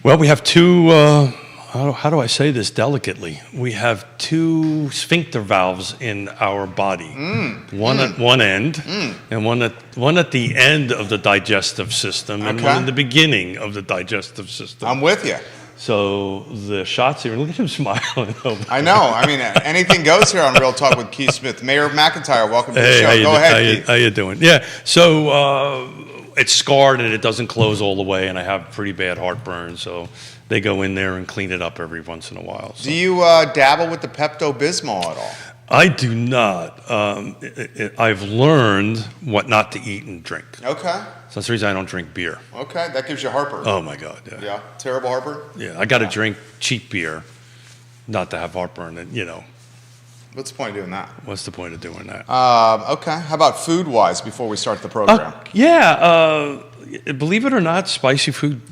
Well, we have two, how do I say this delicately? We have two sphincter valves in our body. One at one end and one at the end of the digestive system and one in the beginning of the digestive system. I'm with you. So the shots here, look at him smiling. I know. I mean, anything goes here on Real Talk with Keith Smith. Mayor McIntyre, welcome to the show. Go ahead, Keith. How you doing? Yeah, so it's scarred and it doesn't close all the way, and I have pretty bad heartburn, so they go in there and clean it up every once in a while. So. Do you dabble with the Pepto-Bismol at all? I do not. I've learned what not to eat and drink. Okay. So that's the reason I don't drink beer. Okay, that gives you heartburn. Oh my God, yeah. Yeah, terrible heartburn? Yeah, I got to drink cheap beer, not to have heartburn, and What's the point of doing that? What's the point of doing that? Okay, how about food-wise before we start the program? Believe it or not, spicy food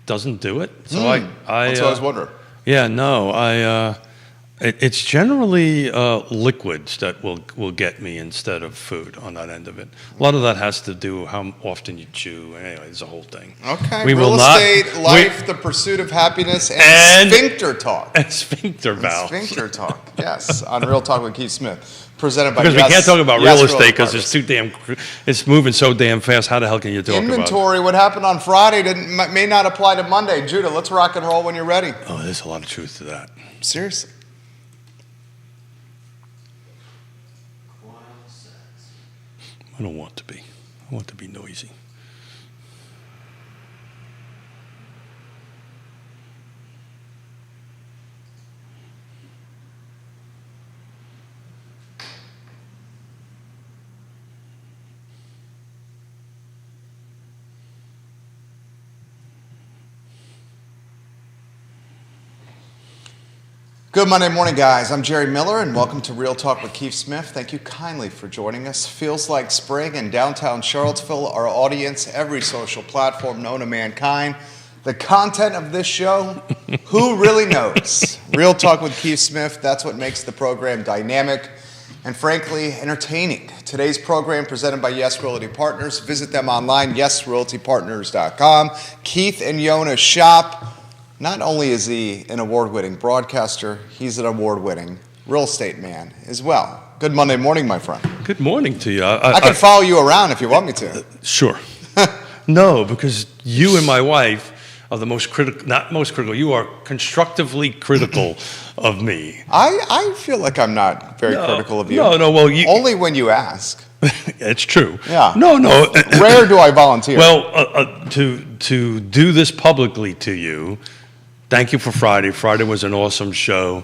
doesn't do it. So That's what I was wondering. Yeah, no, it's generally liquids that will get me instead of food on that end of it. A lot of that has to do how often you chew. Anyway, it's a whole thing. Okay. Real estate, life, the pursuit of happiness, and sphincter talk. And sphincter valves. Sphincter talk. Yes, on Real Talk with Keith Smith, presented by. Because we can't talk about real estate because it's moving so damn fast. How the hell can you talk about it? Inventory. What happened on Friday may not apply to Monday. Judah, let's rock and roll when you're ready. Oh, there's a lot of truth to that. Seriously. I don't want to be. I want to be noisy. Good Monday morning, guys. I'm Jerry Miller, and welcome to Real Talk with Keith Smith. Thank you kindly for joining us. Feels like spring in downtown Charlottesville. Our audience, every social platform known to mankind. The content of this show, who really knows? Real Talk with Keith Smith, that's what makes the program dynamic and, frankly, entertaining. Today's program presented by Yes Realty Partners. Visit them online, yesrealtypartners.com. Keith and Yona shop. Not only is he an award-winning broadcaster, he's an award-winning real estate man as well. Good Monday morning, my friend. Good morning to you. I can follow you around if you want me to. Sure. No, because you and my wife are the most critical, not most critical, you are constructively critical of me. I feel like I'm not very critical of you. No, well, you... Only when you ask. It's true. Yeah. No. Rare do I volunteer. Well, to do this publicly to you, thank you for Friday. Friday was an awesome show.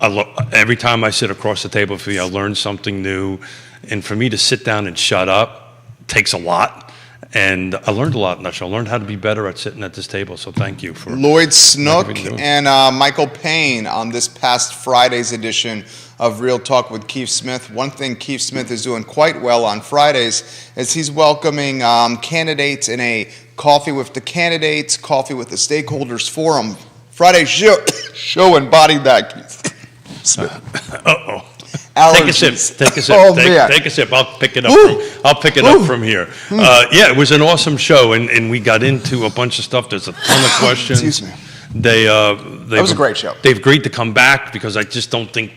Every time I sit across the table from you, I learn something new. And for me to sit down and shut up takes a lot. And I learned a lot in that show. I learned how to be better at sitting at this table. So thank you for Lloyd Snook and Michael Payne on this past Friday's edition of Real Talk with Keith Smith. One thing Keith Smith is doing quite well on Fridays is he's welcoming candidates in a Coffee with the Candidates, Coffee with the Stakeholders Forum. Friday's show embodied that, Keith Smith. Uh-oh. Allergies. Take a sip. Oh, take a sip. I'll pick it up from here. Yeah, it was an awesome show, and we got into a bunch of stuff. There's a ton of questions. Excuse me. That was a great show. They've agreed to come back because I just don't think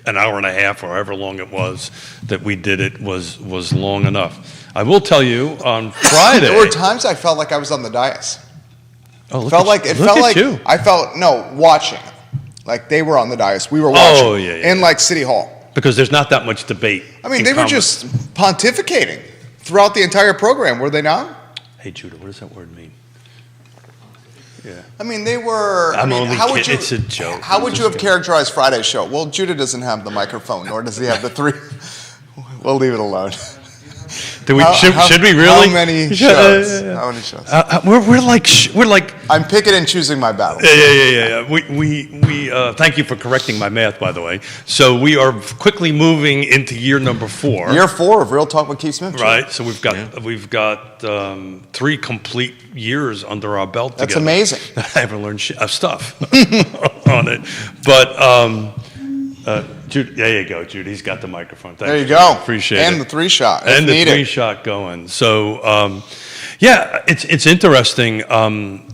an hour and a half or however long it was that we did it was long enough. I will tell you on Friday. There were times I felt like I was on the dais. Oh, look you. I felt watching. Like they were on the dais. We were watching. Oh, yeah. In like City Hall. Because there's not that much debate. I mean, they were just pontificating throughout the entire program, were they not? Hey, Judah, what does that word mean? Yeah. I mean, they were. It's a joke. How would you have characterized Friday's show? Well, Judah doesn't have the microphone, nor does he have the three. We'll leave it alone. Should we really? How many shows? How many shows? We're like. I'm picking and choosing my battles. Yeah. We thank you for correcting my math, by the way. So we are quickly moving into year number 4. Year 4 of Real Talk with Keith Smith. Right. So we've got 3 complete years under our belt. That's together. amazing. I haven't learned stuff on it, but. Jude, there you go, Jude. He's got the microphone. Thank there you go. Appreciate it. And the 3-shot. And the 3-shot going. So, Yeah, it's interesting.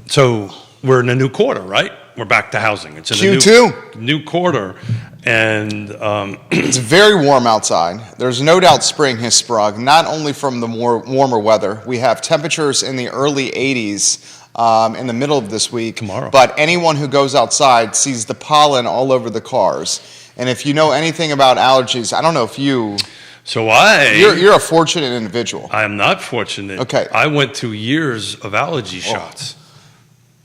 So we're in a new quarter, right? We're back to housing. It's in Q2. a new quarter, and It's very warm outside. There's no doubt spring has sprung, not only from the more warmer weather. We have temperatures in the early 80s in the middle of this week. Tomorrow. But anyone who goes outside sees the pollen all over the cars. And if you know anything about allergies, I don't know if you're a fortunate individual. I am not fortunate. Okay. I went through years of allergy shots.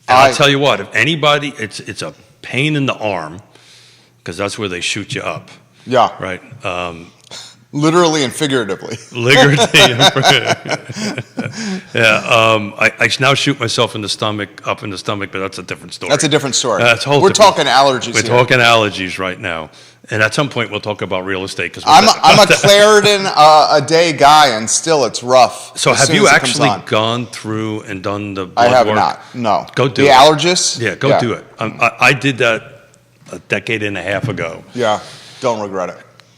And I'll tell you what, if anybody, it's a pain in the arm, because that's where they shoot you up, Yeah, right? literally and figuratively. I now shoot myself in the stomach, up in the stomach, but that's a different story. That's a different story. That's a whole We're different- talking allergies We're here. talking allergies right now. And at some point, we'll talk about real estate. Cause I'm a Claritin a day guy, and still it's rough. So as have soon you as it comes actually on. gone through and done the I blood have work? not. No. Go do the it. allergist? Yeah, go do it. I did that a decade and a half ago. Yeah. Don't regret it.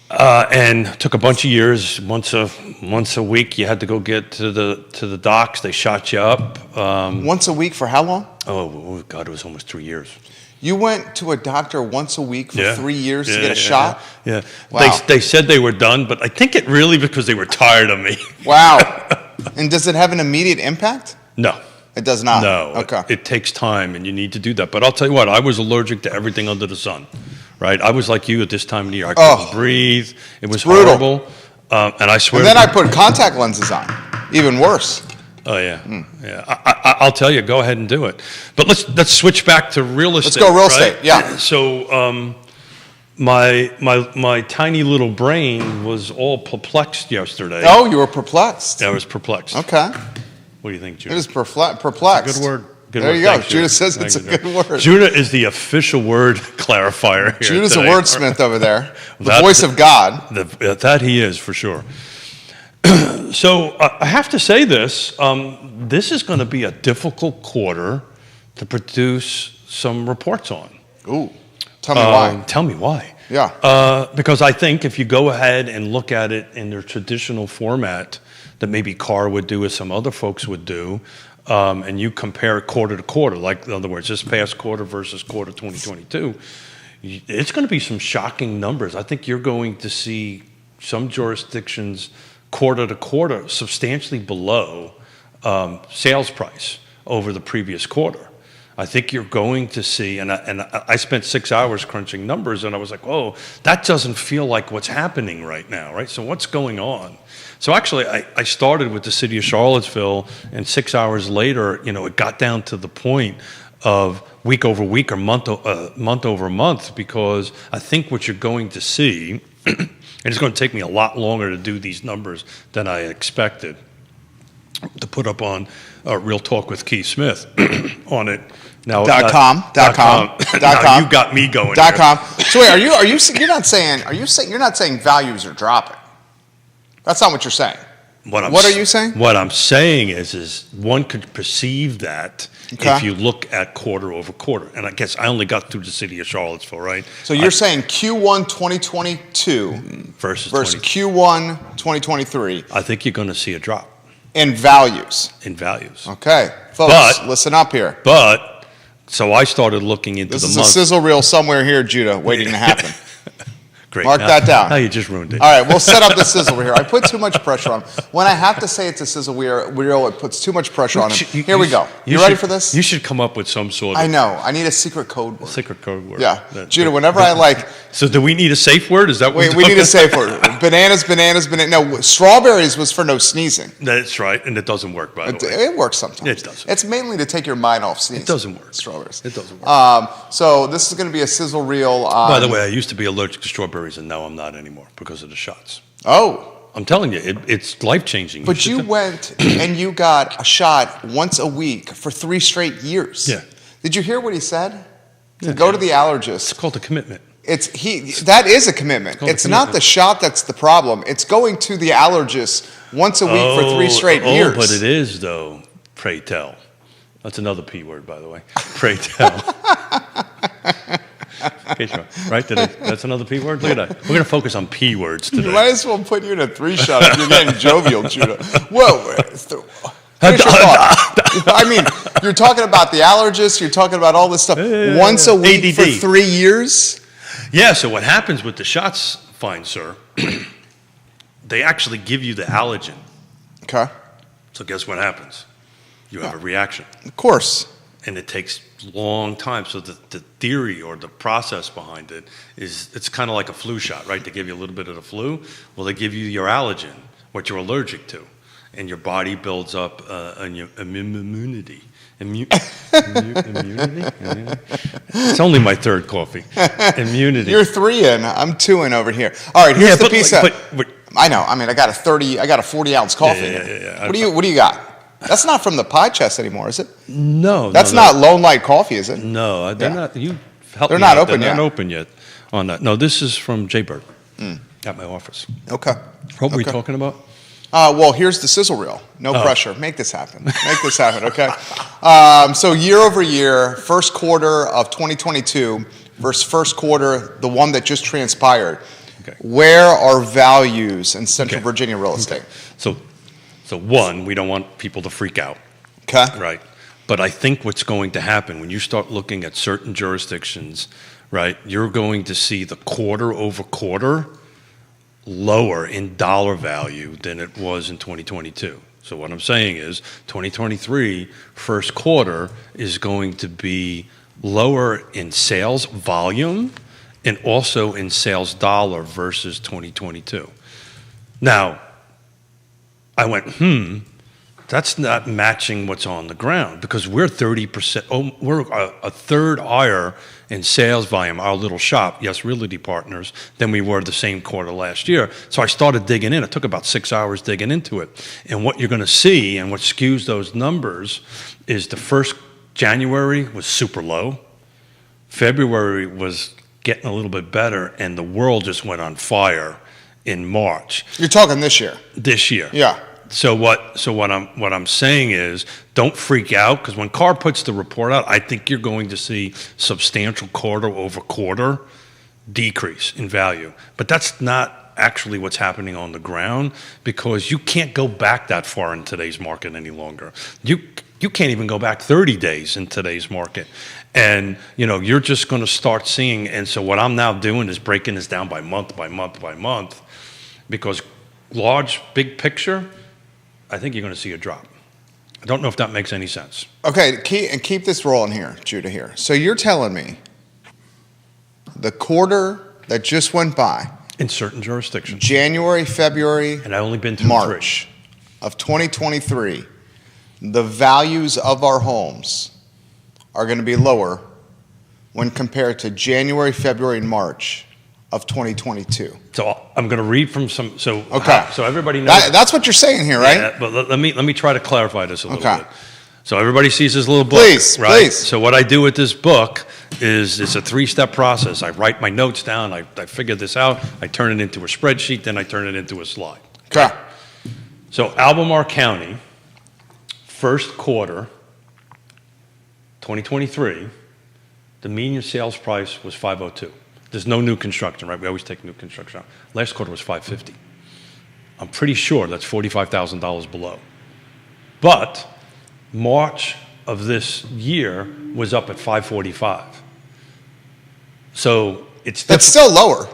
And took a bunch of years. Once a week, you had to go get to the docs. They shot you up. Once a week for how long? Oh God, it was almost 3 years. You went to a doctor once a week for 3 years to get a Yeah, shot? Yeah. Wow. They said they were done, but I think it really because they were tired of me. Wow. And does it have an immediate impact? No. It does not. No. Okay. It takes time, and you need to do that. But I'll tell you what, I was allergic to everything under the sun. Right? I was like you at this time of the year. I couldn't breathe. It was brutal. horrible. And I swear. And then I put contact lenses on. Even worse. Oh yeah, yeah. I'll tell you. Go ahead and do it. But let's switch back to real estate. Let's go real right? estate. Yeah. So my tiny little brain was all perplexed yesterday. Oh, you were perplexed. I was perplexed. Okay. What do you think, It Judah? was perplexed. Good word. Good There word. you go. Thanks, Judah says Thank it's you, a good word. Judah is the official word clarifier here. Judah's a today. wordsmith over there. The That- voice of God. That he is for sure. So I have to say this. This is going to be a difficult quarter to produce some reports on. Ooh. Tell me why. Tell me why. Yeah. Because I think if you go ahead and look at it in their traditional format that maybe Carr would do or some other folks would do, and you compare it quarter to quarter, like in other words, this past quarter versus quarter 2022, it's going to be some shocking numbers. I think you're going to see some jurisdictions quarter to quarter substantially below sales price over the previous quarter. I think you're going to see, and I spent 6 hours crunching numbers, and I was like, "Whoa, that doesn't feel like what's happening right now, right?" So what's going on? So actually, I started with the city of Charlottesville, and 6 hours later, it got down to the point of week over week or month over month, because I think what you're going to see, and it's going to take me a lot longer to do these numbers than I expected, to put up on Real Talk with Keith Smith on it. Now, .com. Now you got me going. .com. So wait, you're not saying values are dropping? That's not what you're saying. What are you saying? What I'm saying is one could perceive that Okay. if you look at quarter over quarter. And I guess I only got through the city of Charlottesville, right? So you're saying Q1 2022 Versus Q1 2023 I think you're going to see a drop in values. in values. Okay, folks, But- listen up here. But, so I started looking into This the is month. a sizzle reel somewhere here, Judah, waiting to happen. Great. Mark Now- that down. Now you just ruined it. All right, we'll set up the sizzle here. I put too much pressure on him. When I have to say it's a sizzle reel, it puts too much pressure on him. Here we go. You ready for this? You should come up with some sort of I know. I need a secret code word. secret code word. Yeah. That- Judah, whenever I like, So do we need a safe word? Is that what wait, we need a safe word. Bananas. No, strawberries was for no sneezing. That's right, and it doesn't work, by the way. It works sometimes. It doesn't. It's mainly to take your mind off sneezing. It doesn't work. Strawberries. It doesn't work. So this is going to be a sizzle reel. By the way, I used to be allergic to strawberries, and now I'm not anymore because of the shots. Oh, I'm telling you, it's life-changing. but you went and you got a shot once a week for 3 straight years. Yeah. Did you hear what he said? Yeah. Go to the It's allergist. called a commitment. That is a commitment. called a It's not commitment. the shot that's the problem. It's going to the allergist once a week for 3 straight years. But it is, though, pray tell. That's another P word, by the way. Pray tell. Okay, sure. Right? That's another P word? Look at that. We're going to focus on P words You today. might as well put you in a 3 shot if you're getting jovial, Judah. Whoa. Finish your thought. I mean, you're talking about the allergists. You're talking about all this stuff. Once a week for ADD. 3 years? Yeah, so what happens with the shots, fine sir, they actually give you the allergen. Okay. So guess what happens? You have a reaction. Of course. And it takes long time. So the theory or the process behind it is it's kind of like a flu shot, right? They give you a little bit of the flu. Well, they give you your allergen, what you're allergic to. And your body builds up immunity. Immunity? It's only my third coffee. Immunity. You're 3 in. I'm 2 in over here. All right, here's the piece. But I know. I mean, I got a 40-ounce coffee. Yeah. What do you got? That's not from the pie chest anymore, is it? No. That's not Lone Light Coffee, is it? No, they're not. You help They're me not out. open They're yet. not open yet on that. No, this is from Jaybird at my office. Okay. What were we Okay. talking about? Well, here's the sizzle reel. No pressure. Make this happen. Make this happen, okay? So year over year, first quarter of 2022 versus first quarter, the one that just transpired. Okay. Where are values in Central Okay. Virginia real estate? So one, we don't want people to freak out, Okay. right? But I think what's going to happen when you start looking at certain jurisdictions, right, you're going to see the quarter over quarter lower in dollar value than it was in 2022. So what I'm saying is 2023 first quarter is going to be lower in sales volume and also in sales dollar versus 2022. Now, I went, that's not matching what's on the ground because we're 30%, we're a third higher in sales volume, our little shop, Yes Realty Partners, than we were the same quarter last year. So I started digging in. It took about 6 hours digging into it. And what you're going to see and what skews those numbers is the first January was super low. February was getting a little bit better, and the world just went on fire in March You're talking this year. this year. Yeah. So what I'm saying is, don't freak out because when Carr puts the report out, I think you're going to see substantial quarter over quarter decrease in value. But that's not actually what's happening on the ground because you can't go back that far in today's market any longer. You can't even go back 30 days in today's market. And you're just going to start seeing. And so what I'm now doing is breaking this down by month by month by month because big picture, I think you're going to see a drop. I don't know if that makes any sense. Okay, keep this rolling here, Judah, here. So you're telling me the quarter that just went by, In certain jurisdictions. January, February, And I've only been through March of 2023, the values of our homes are going to be lower when compared to January, February, and March of 2022. 3. So I'm going to read from some. So Okay. So everybody knows. That's what you're saying here, right? Yeah, but let me try to clarify this a little Okay. bit. So everybody sees this little book, Please, right? please. So what I do with this book is it's a 3-step process. I write my notes down. I figure this out. I turn it into a spreadsheet. Then I turn it into a slide. Okay. So Albemarle County, first quarter, 2023, the median sales price was 502. There's no new construction, right? We always take new construction out. Last quarter was 550. I'm pretty sure that's $45,000 below. But March of this year was up at 545. So it's That's still lower.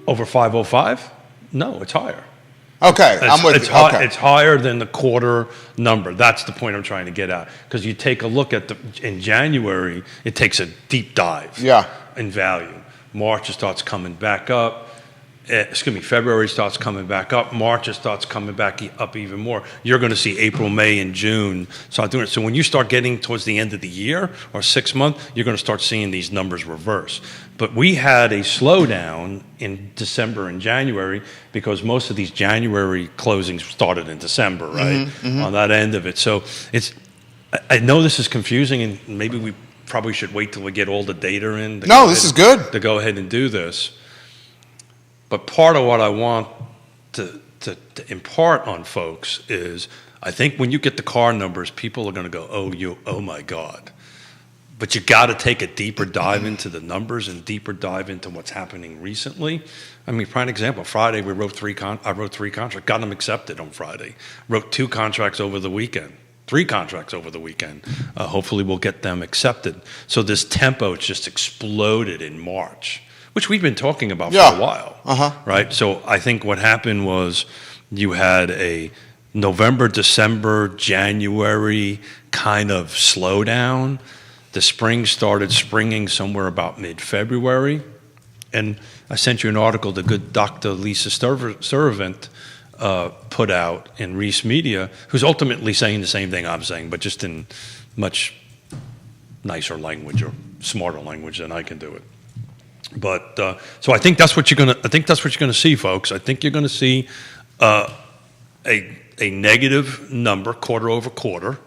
over 505? No, it's higher. Okay, I'm with you. Okay. It's higher than the quarter number. That's the point I'm trying to get at. Because you take a look at in January, it takes a deep dive in value. March, it starts coming back up. February starts coming back up. March, it starts coming back up even more. You're going to see April, May, and June start doing it. So when you start getting towards the end of the year or 6 months, you're going to start seeing these numbers reverse. But we had a slowdown in December and January because most of these January closings started in December, right? On that end of it. So I know this is confusing, and maybe we probably should wait till we get all the data in. No, this is good. To go ahead and do this. But part of what I want to impart on folks is I think when you get the car numbers, people are going to go, oh my God. But you got to take a deeper dive into the numbers and deeper dive into what's happening recently. I mean, prime example, Friday I wrote 3 contracts, got them accepted on Friday. Wrote 2 contracts over the weekend. 3 contracts over the weekend. Hopefully we'll get them accepted. So this tempo just exploded in March, which we've been talking about for a while, right? So I think what happened was you had a November, December, January kind of slowdown. The spring started springing somewhere about mid-February. And I sent you an article the good Dr. Lisa Sturtevant put out in Reese Media, who's ultimately saying the same thing I'm saying, but just in much nicer language or smarter language than I can do it. But so I think that's what you're gonna see, folks. I think you're gonna see a negative number quarter over quarter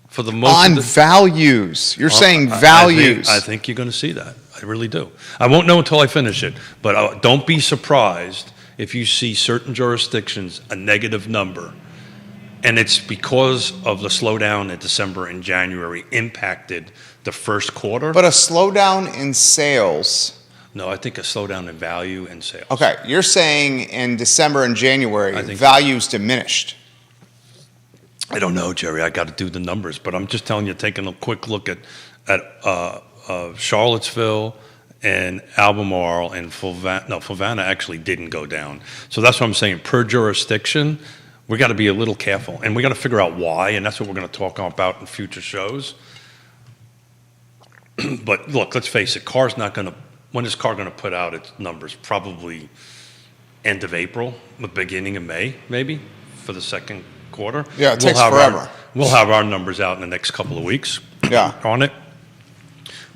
for the most on values. You're saying values. I think you're going to see that. I really do. I won't know until I finish it, but don't be surprised if you see certain jurisdictions a negative number, and it's because of the slowdown in December and January impacted the first quarter. But a slowdown in sales. No, I think a slowdown in value and sales. Okay, you're saying in December and January, values diminished. I don't know, Jerry. I got to do the numbers, but I'm just telling you, taking a quick look at Charlottesville and Albemarle and Fluvanna actually didn't go down. So that's what I'm saying. Per jurisdiction, we got to be a little careful, and we got to figure out why, and that's what we're going to talk about in future shows. But look, let's face it. When is CAR going to put out its numbers? Probably end of April, the beginning of May, maybe, for the second quarter. Yeah, it takes forever. We'll have our numbers out in the next couple of weeks on it.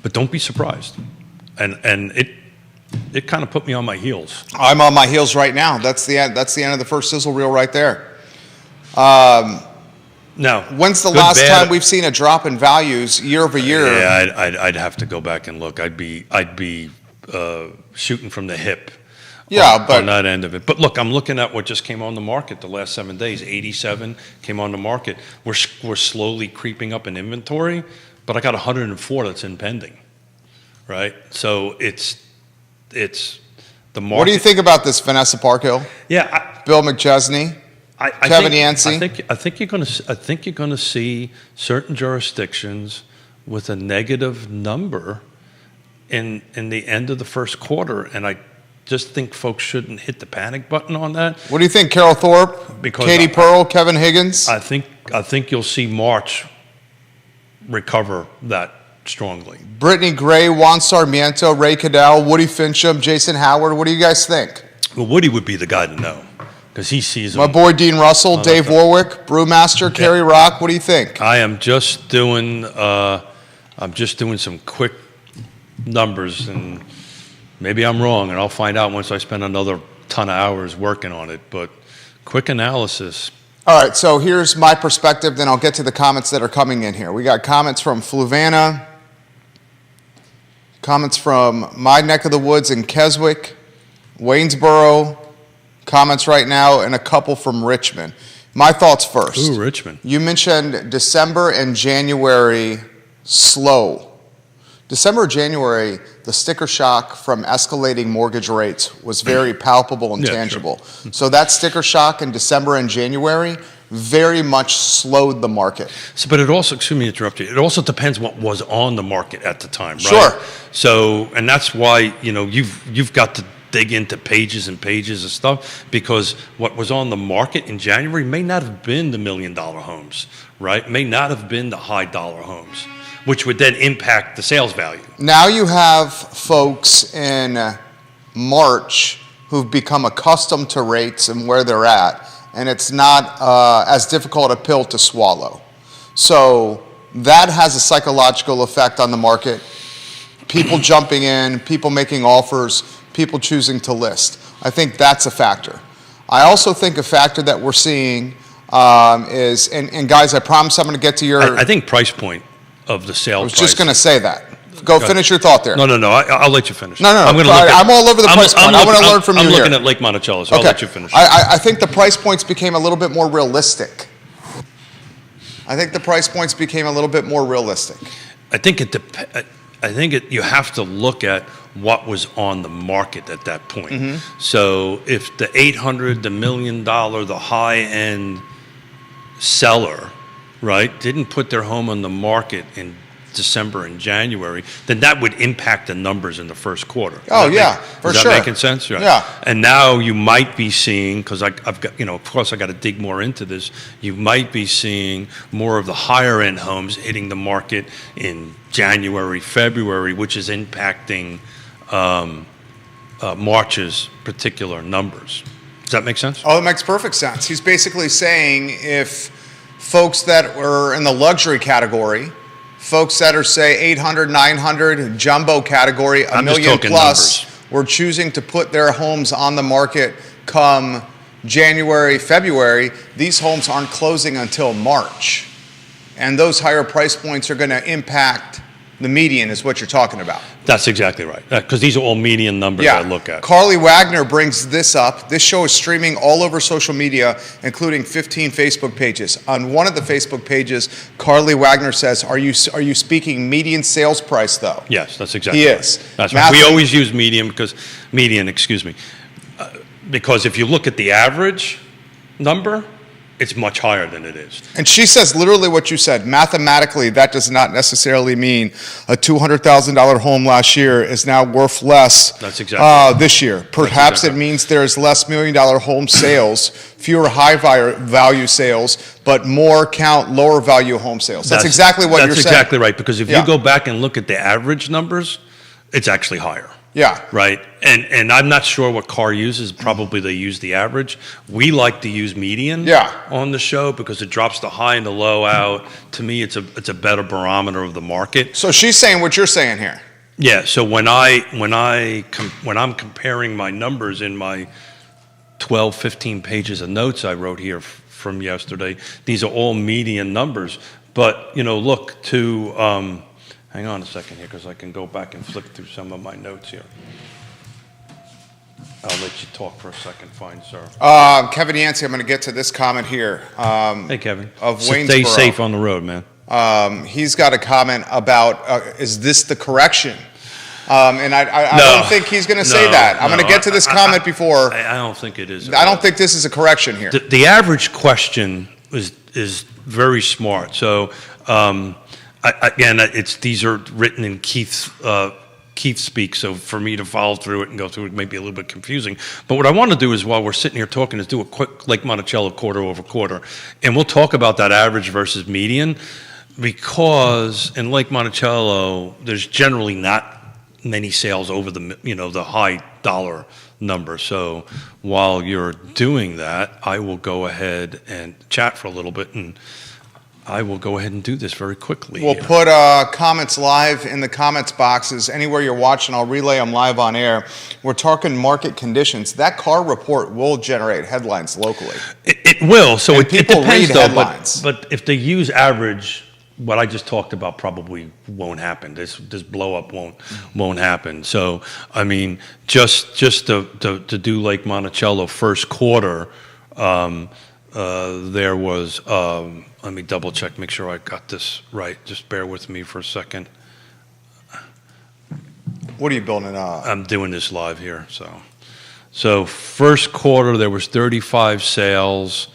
But don't be surprised. And it kind of put me on my heels. I'm on my heels right now. That's the end of the first sizzle reel right there. Now, when's the last time we've seen a drop in values year over year? Yeah, I'd have to go back and look. I'd be shooting from the hip. On that end of it. But look, I'm looking at what just came on the market the last 7 days. 87 came on the market. We're slowly creeping up in inventory, but I got 104 that's in pending, right? So it's the market. What do you think about this, Vanessa Parkhill? Yeah, Bill McChesney, Kevin Yancey. I think you're gonna see certain jurisdictions with a negative number in the end of the first quarter, and I just think folks shouldn't hit the panic button on that. What do you think, Carol Thorpe, Katie Pearl, Kevin Higgins? I think you'll see March recover that strongly. Brittany Gray, Juan Sarmiento, Ray Cadell, Woody Fincham, Jason Howard. What do you guys think? Well, Woody would be the guy to know because he sees them. My boy Dean Russell, Dave Warwick, Brewmaster, Kerry Rock. What do you think? I am just doing. I'm just doing some quick numbers, and maybe I'm wrong, and I'll find out once I spend another ton of hours working on it. But quick analysis. All right, so here's my perspective, then I'll get to the comments that are coming in here. We got comments from Fluvanna, comments from my neck of the woods in Keswick, Waynesboro, comments right now, and a couple from Richmond. My thoughts first. Ooh, Richmond. You mentioned December and January slow. December, January, the sticker shock from escalating mortgage rates was very palpable and tangible. Sure. So that sticker shock in December and January very much slowed the market. So, but it also, excuse me to interrupt you, it also depends what was on the market at the time, right? Sure. So, and that's why, you've got to dig into pages and pages of stuff, because what was on the market in January may not have been the $1 million homes, right? May not have been the high dollar homes, which would then impact the sales value. Now you have folks in March who've become accustomed to rates and where they're at, and it's not as difficult a pill to swallow. So that has a psychological effect on the market. People jumping in, people making offers, people choosing to list. I think that's a factor. I also think a factor that we're seeing is, and guys, I promise I'm going to get to your... I think price point of the sale price. I was just going to say that. Go finish your thought there. No. I'll let you finish. No. I'm all over the price point. I want to learn from you here. I'm looking at Lake Monticello, so I'll let you finish. I think the price points became a little bit more realistic. I think you have to look at what was on the market at that point. Mm-hmm. So if the $800, the $1 million, the high-end seller, right, didn't put their home on the market in December and January, then that would impact the numbers in the first quarter. Oh, yeah, for is sure. that making sense? Right. Yeah. And now you might be seeing, because I've got, of course I got to dig more into this, you might be seeing more of the higher end homes hitting the market in January, February, which is impacting March's particular numbers. Does that make sense? Oh, it makes perfect sense. He's basically saying if folks that were in the luxury category, folks that are, say, 800, 900, jumbo category, a I'm just million talking plus, numbers. were choosing to put their homes on the market come January, February. These homes aren't closing until March. And those higher price points are going to impact the median, is what you're talking about. That's exactly right. Because these are all median numbers I look at. Carly Wagner brings this up. This show is streaming all over social media, including 15 Facebook pages. On one of the Facebook pages, Carly Wagner says, "Are you speaking median sales price though?" Yes, that's exactly He right. is. That's right. We always use median, excuse me, because if you look at the average number, it's much higher than it is. And she says literally what you said. Mathematically, that does not necessarily mean a $200,000 home last year is now worth less That's exactly this year. Perhaps exactly it means there's less million-dollar home sales, fewer high-value sales, but more count lower-value home sales. That's exactly what you're saying. That's exactly right, because if Yeah. you go back and look at the average numbers, it's actually higher. Yeah. Right? And I'm not sure what Carr uses. Probably they use the average. We like to use median on the show because it drops the high and the low out. To me, it's a better barometer of the market. So she's saying what you're saying here. Yeah, so when I'm comparing my numbers in my 12, 15 pages of notes I wrote here from yesterday, these are all median numbers. But, look to hang on a second here, because I can go back and flip through some of my notes here. I'll let you talk for a second, fine sir. Kevin Yancey, I'm going to get to this comment here. Hey, Kevin. Of Stay Waynesboro. safe on the road, man. He's got a comment about, is this the correction? And I don't think he's going to say that. I'm going to get to this comment before. I don't think it is. I don't think this is a correction here. The average question is very smart. So, again, these are written in Keith speak, so for me to follow through it and go through it may be a little bit confusing. But what I want to do is, while we're sitting here talking, is do a quick Lake Monticello quarter over quarter. And we'll talk about that average versus median, because in Lake Monticello, there's generally not many sales over the high dollar number. So while you're doing that, I will go ahead and chat for a little bit, and I will go ahead and do this very quickly. We'll put comments live in the comments boxes. Anywhere you're watching, I'll relay them live on air. We're talking market conditions. That Carr report will generate headlines locally. It will. So it people depends, read though. headlines. But if they use average, what I just talked about probably won't happen. This blow up won't happen. So I mean, just to do Lake Monticello first quarter, there was. Let me double check, make sure I got this right. Just bear with me for a second. What are you building up? I'm doing this live here. So first quarter, there was 35 sales.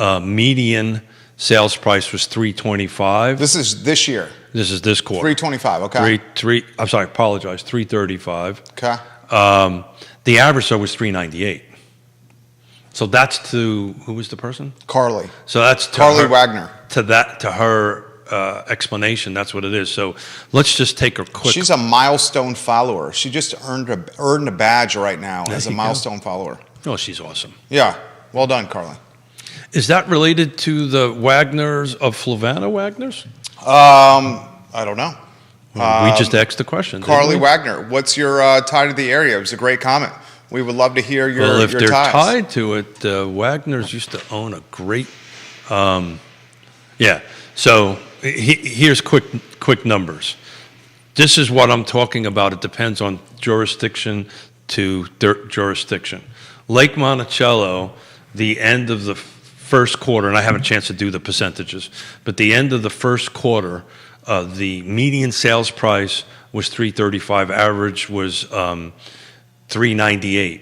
Median sales price was $325. This is this year. This is this quarter. $325. Okay. I'm sorry. Apologize. $335. Okay. The average though was $398. So that's to who was the person? Carly. So that's to Carly her, Wagner. To her explanation. That's what it is. So let's just take a quick. She's a milestone follower. She just earned a badge right now as a milestone follower. Oh, she's awesome. Yeah. Well done, Carly. Is that related to the Wagners of Flavanna Wagners? I don't know. We just asked the question. Carly Wagner, what's your tie to the area? It was a great comment. We would love to hear your Well, if your they're ties. tied to it, Wagners used to own a great. Yeah. So here's quick numbers. This is what I'm talking about. It depends on jurisdiction to jurisdiction. Lake Monticello, the end of the first quarter, and I haven't a chance to do the percentages, but the end of the first quarter, the median sales price was $335. Average was $398.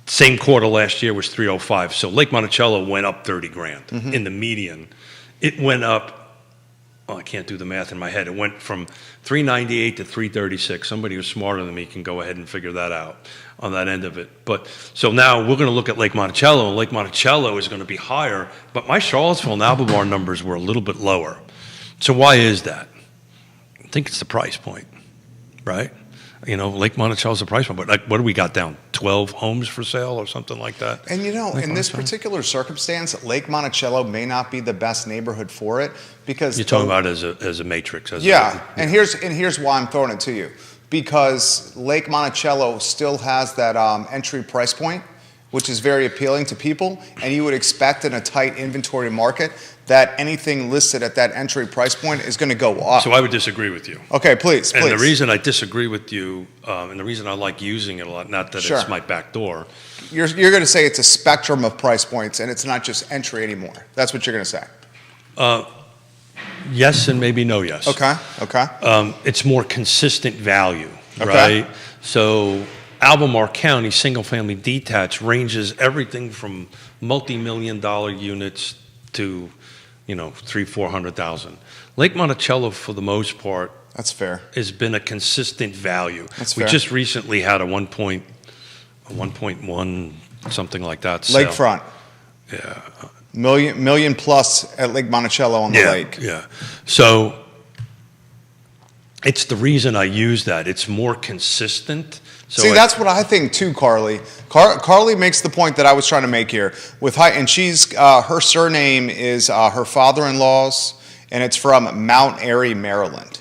Same quarter last year was $305. So Lake Monticello went up $30,000 in the median it went up, oh, I can't do the math in my head. It went from 398 to 336. Somebody who's smarter than me can go ahead and figure that out on that end of it. But so now we're going to look at Lake Monticello, and Lake Monticello is going to be higher, but my Charlottesville and Albemarle numbers were a little bit lower. So why is that? I think it's the price point, right? You know, Lake Monticello's the price point, but like, what do we got down? 12 homes for sale or something like that? And you know, Lake in this Monticello? particular circumstance, Lake Monticello may not be the best neighborhood for it because You're talking about as a matrix. and here's why I'm throwing it to you, because Lake Monticello still has that entry price point, which is very appealing to people, and you would expect in a tight inventory market that anything listed at that entry price point is going to go up. So I would disagree with you. Okay, please. And the reason I disagree with you, and the reason I like using it a lot, not that Sure. it's my back door. You're going to say it's a spectrum of price points, and it's not just entry anymore. That's what you're going to say. Yes and maybe no yes. Okay. It's more consistent value, Okay. right? So Albemarle County, single-family detached ranges everything from multi-million-dollar units to, you know, 300,000-400,000. Lake Monticello, for the most part, That's fair. has been a consistent value. That's We fair. just recently had a 1.1, something like that. sale. Lakefront. Yeah. Million plus at Lake Monticello on the lake. Yeah. So it's the reason I use that. It's more consistent. So See, that's what I think too, Carly. Carly makes the point that I was trying to make here. And she's her surname is her father-in-law's, and it's from Mount Airy, Maryland.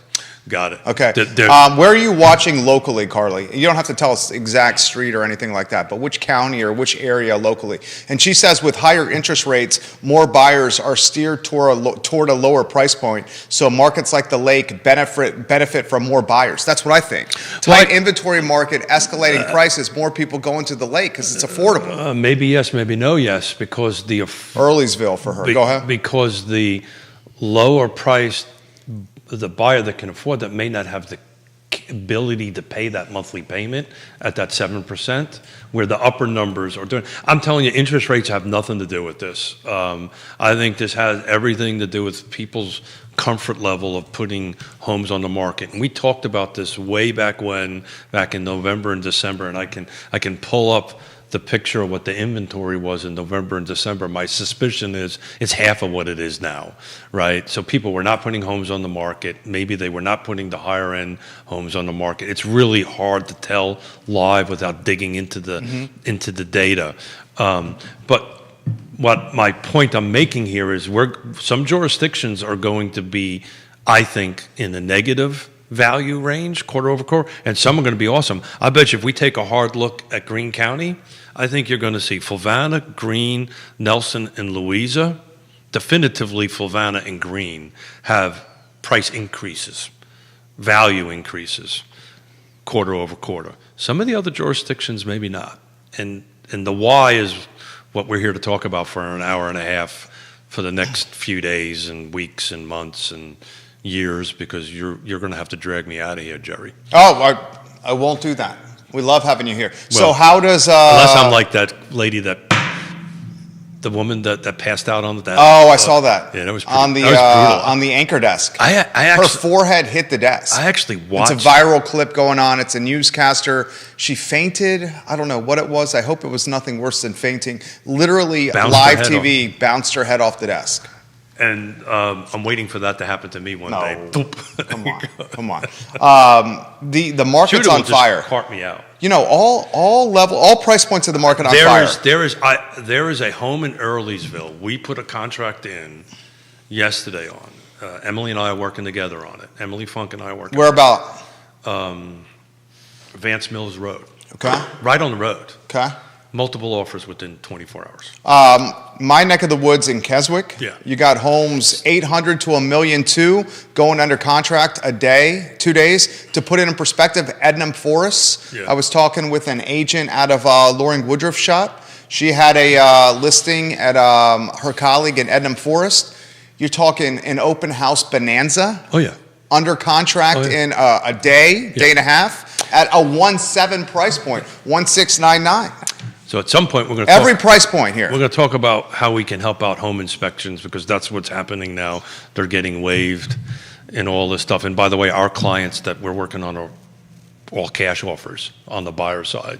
Got it. Okay. There- Where are you watching locally, Carly? You don't have to tell us exact street or anything like that, but which county or which area locally? And she says with higher interest rates, more buyers are steered toward a lower price point. So markets like the lake benefit from more buyers. That's what I think. Tight inventory market, escalating prices, more people going to the lake because it's affordable. maybe yes, maybe no yes, because Earlysville for her. Go ahead. Because the lower priced, the buyer that can afford that may not have the ability to pay that monthly payment at that 7%, where the upper numbers are doing. I'm telling you, interest rates have nothing to do with this. I think this has everything to do with people's comfort level of putting homes on the market. And we talked about this way back in November and December, and I can pull up the picture of what the inventory was in November and December. My suspicion is it's half of what it is now, right? So people were not putting homes on the market. Maybe they were not putting the higher end homes on the market. It's really hard to tell live without digging into the data. But what my point I'm making here is some jurisdictions are going to be, I think, in the negative value range, quarter over quarter, and some are going to be awesome. I bet you if we take a hard look at Greene County, I think you're going to see Fluvanna, Greene, Nelson, and Louisa. Definitively, Fluvanna and Greene have price increases, value increases, quarter over quarter. Some of the other jurisdictions, maybe not. And the why is what we're here to talk about for an hour and a half for the next few days and weeks and months and years, because you're going to have to drag me out of here, Jerry. Oh, I won't do that. We love having you here. So Well, how does... Unless I'm like that lady the woman that passed out on the desk. Oh, I saw that. Yeah, that was pretty, on the that was brutal. on the anchor desk. I Her actually, forehead hit the desk. I actually watched. It's a viral clip going on. It's a newscaster. She fainted. I don't know what it was. I hope it was nothing worse than fainting. Literally, Bounced live her head TV bounced her head off the desk. And I'm waiting for that to happen to me one day. Doop. Come on. The market's Judah on will fire. just cart me out. You know, all price points of the market on fire. There is a home in Earlysville. We put a contract in yesterday on. Emily and I are working together on it. Emily Funk and I are working. Where about? Vance Mills Road. Okay. Right on the road. Okay. Multiple offers within 24 hours. My neck of the woods in Keswick. Yeah. You got homes 800 to $1.2 million going under contract a day, 2 days. To put it in perspective, Ednam Forest. Yeah. I was talking with an agent out of Loring Woodruff shop. She had a listing at her colleague in Ednam Forest. You're talking an open house bonanza. Oh, yeah. Under contract in a day and a half at a 1.7 price point, 1.699. So at some point, we're going to Every price point here. We're going to talk about how we can help out home inspections, because that's what's happening now. They're getting waived and all this stuff. And by the way, our clients that we're working on are all cash offers on the buyer side,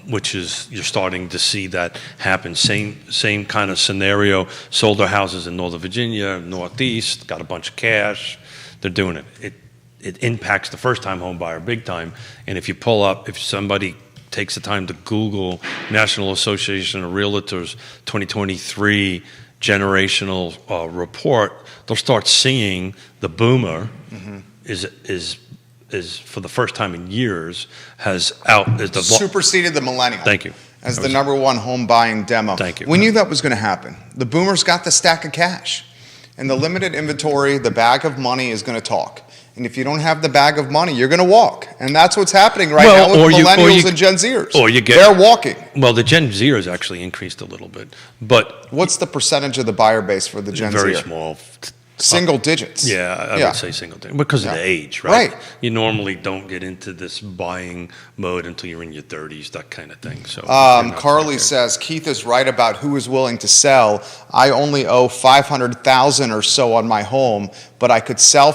which is, you're starting to see that happen. Same kind of scenario. Sold their houses in Northern Virginia, Northeast, got a bunch of cash. They're doing it. It impacts the first-time home buyer big time. And if you pull up, if somebody takes the time to Google National Association of Realtors 2023 generational report, they'll start seeing the boomer is for the first time in years superseded the millennial. Thank you. As the number one home buying demo. Thank you. We knew that was going to happen. The boomers got the stack of cash. And the limited inventory, the bag of money is going to talk. And if you don't have the bag of money, you're going to walk. And that's what's happening right now with millennials and Gen Zers. They're walking. Well, the Gen Zers actually increased a little bit. But what's the percentage of the buyer base for the Gen Zer? Very small. Single digits. Yeah, I would say single digits because of the age, right? Right. You normally don't get into this buying mode until you're in your 30s, that kind of thing. So, Carly says Keith is right about who is willing to sell. I only owe $500,000 or so on my home, but I could sell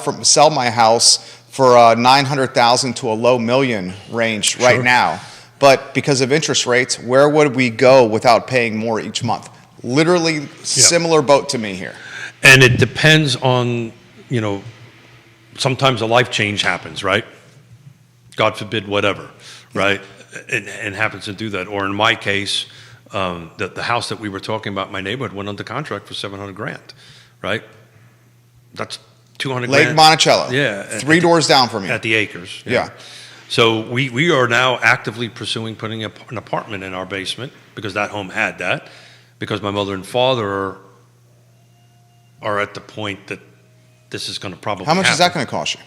my house for $900,000 to a low million range right now. But because of interest rates, where would we go without paying more each month? Literally similar boat to me here. And it depends on, sometimes a life change happens, right? God forbid, whatever, right? And happens to do that. Or in my case, the house that we were talking about in my neighborhood went under contract for $700,000, right? That's $200,000. Lake Monticello. Yeah. Three doors down from you. At the Acres. Yeah. So we are now actively pursuing putting an apartment in our basement because that home had that, because my mother and father are at the point that this is going to probably How much happen. is that going to cost you?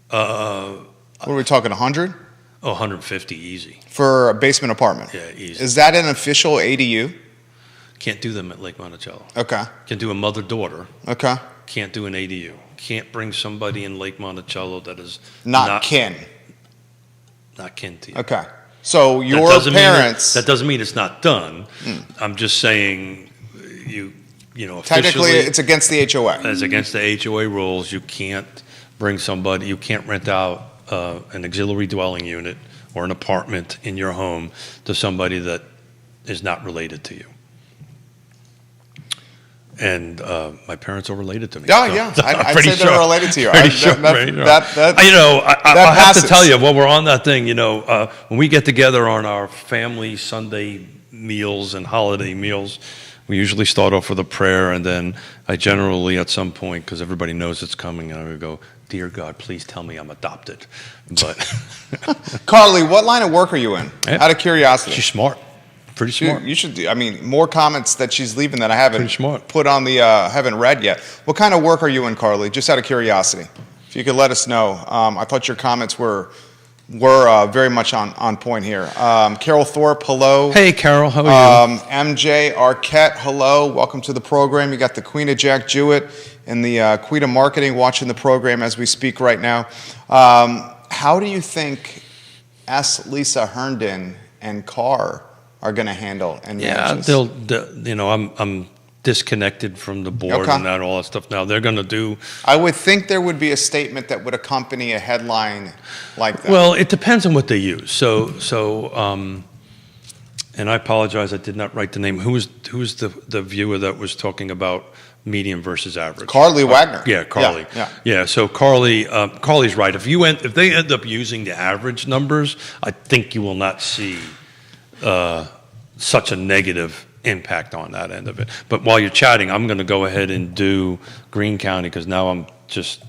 What are we talking, 100? Oh, 150 easy. For a basement apartment? Yeah, easy. Is that an official ADU? Can't do them at Lake Monticello. Okay. Can do a mother-daughter. Okay. Can't do an ADU. Can't bring somebody in Lake Monticello that is not kin. Not kin to you. Okay. So your parents... That doesn't mean it's not done. I'm just saying technically, officially, it's against the HOA. It's against the HOA rules. You can't bring somebody, you can't rent out an auxiliary dwelling unit or an apartment in your home to somebody that is not related to you. And my parents are related to me. Yeah, so I'd say they're related to you. I have to tell you, while we're on that thing, when we get together on our family Sunday meals and holiday meals, we usually start off with a prayer, and then I generally, at some point, because everybody knows it's coming, I would go, "Dear God, please tell me I'm adopted." But Carly, what line of work are you in? Out of curiosity. She's smart. Pretty smart. You should. More comments that she's leaving that I haven't smart. put on the haven't read yet. What kind of work are you in, Carly? Just out of curiosity, if you could let us know. I thought your comments were very much on point here. Carol Thorpe, hello. Hey, Carol, how are you? MJ Arquette, hello. Welcome to the program. You got the Queen of Jack Jewett and the Queen of Marketing watching the program as we speak right now. How do you think Lisa Herndon and Carr are going to handle and manage this? I'm disconnected from the board and all that stuff now. They're going to do... I would think there would be a statement that would accompany a headline like that. Well, it depends on what they use. So, and I apologize, I did not write the name. Who's the viewer that was talking about median versus average? Carly Wagner. Yeah, Carly. Yeah. So Carly's right. If they end up using the average numbers, I think you will not see such a negative impact on that end of it. But while you're chatting, I'm going to go ahead and do Greene County, because now I'm just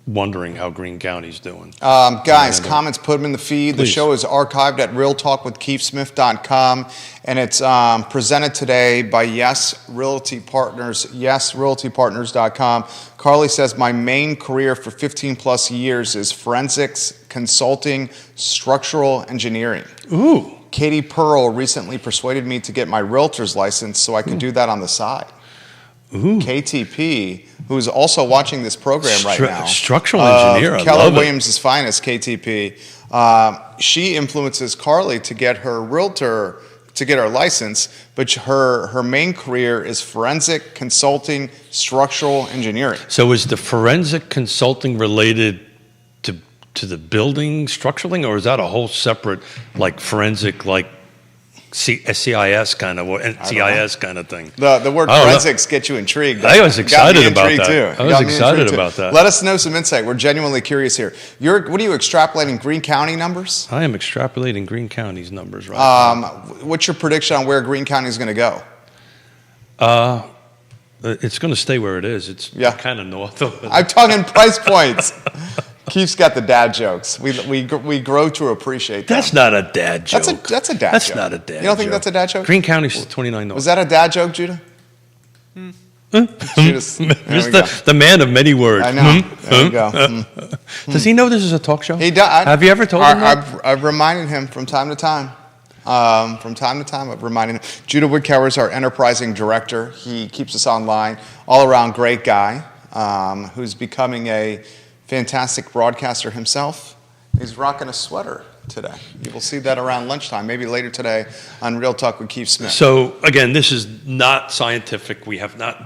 wondering how Greene County's doing. Guys, comments, put them in the feed. Please. The show is archived at realtalkwithkeithsmith.com, and it's presented today by Yes Realty Partners, yesrealtypartners.com. Carly says, my main career for 15 plus years is forensics, consulting, structural engineering. Ooh. Katie Pearl recently persuaded me to get my realtor's license so I could do that on the side. Ooh. KTP, who's also watching this program right now. Structural engineer, I Keller love it. Williams' finest, KTP. She influences Carly to get her license, but her main career is forensic consulting, structural engineering. So is the forensic consulting related to the building structuring, or is that a whole separate, like, forensic, like CIS kind of, CIS kind of thing? The word I don't know. forensics gets you intrigued. I was excited about Intrigued that. too. I was Got me excited intrigued too. about that. Let us know some insight. We're genuinely curious here. What are you extrapolating Greene County numbers? I am extrapolating Greene County's numbers right now. What's your prediction on where Greene County is going to go? It's going to stay where it is. It's kind of north of it. I'm talking price points. Keith's got the dad jokes. We grow to appreciate that. That's not a dad joke. That's a dad joke. That's not a dad joke. You don't think that's a dad joke? Greene County's 29 north. Was that a dad joke, Judah? Judah's, there we go. The man of many words. I know. There you go. Does he know this is a talk show? He does. Have you ever told him that? I've reminded him from time to time. I've reminded him. Judah Woodcower is our enterprising director. He keeps us online. All-around great guy who's becoming a fantastic broadcaster himself. He's rocking a sweater today. You will see that around lunchtime, maybe later today on Real Talk with Keith Smith. So, again, this is not scientific. We have not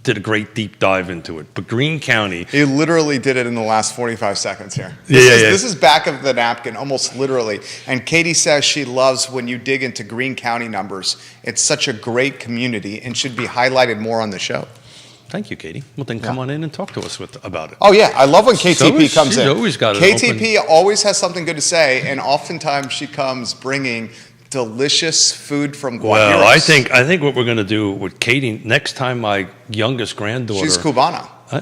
did a great deep dive into it. But Greene County... He literally did it in the last 45 seconds here. This is back of the napkin, almost literally. And Katie says she loves when you dig into Greene County numbers. It's such a great community and should be highlighted more on the show. Thank you, Katie. Well, then come on in and talk to us about it. Oh, yeah. I love when KTP comes in. She's always got it KTP always has something good to say, and oftentimes she comes bringing delicious food from Guajiros. Well, I think what we're going to do with Katie, next time my youngest granddaughter... She's Cubana. I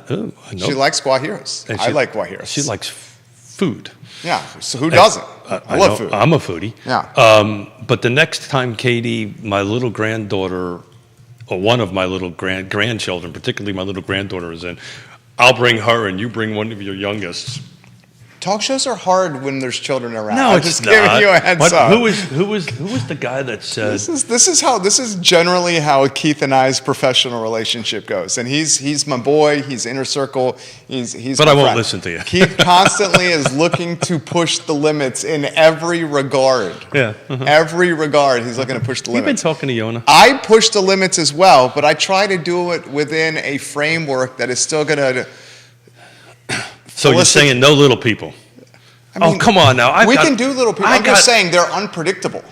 know. She likes Guajiros. I like Guajiros. She likes food. Yeah, so who doesn't? I love food. I'm a foodie. Yeah. But the next time Katie, my little granddaughter, or one of my little grandchildren, particularly my little granddaughter, is in, I'll bring her and you bring one of your youngest. Talk shows are hard when there's children around. No, I'm it's just not. giving you a heads up. Who was the guy that said this is generally how Keith and I's professional relationship goes. And he's my boy. He's inner circle. He's. But my I won't friend. listen to you. Keith constantly is looking to push the limits in every regard. Yeah. Every regard, he's looking to push the You've been limits. talking to Yona. I push the limits as well, but I try to do it within a framework that is still going to. So you're saying no little people? I mean, come on now. We can do little people. I'm just saying they're unpredictable.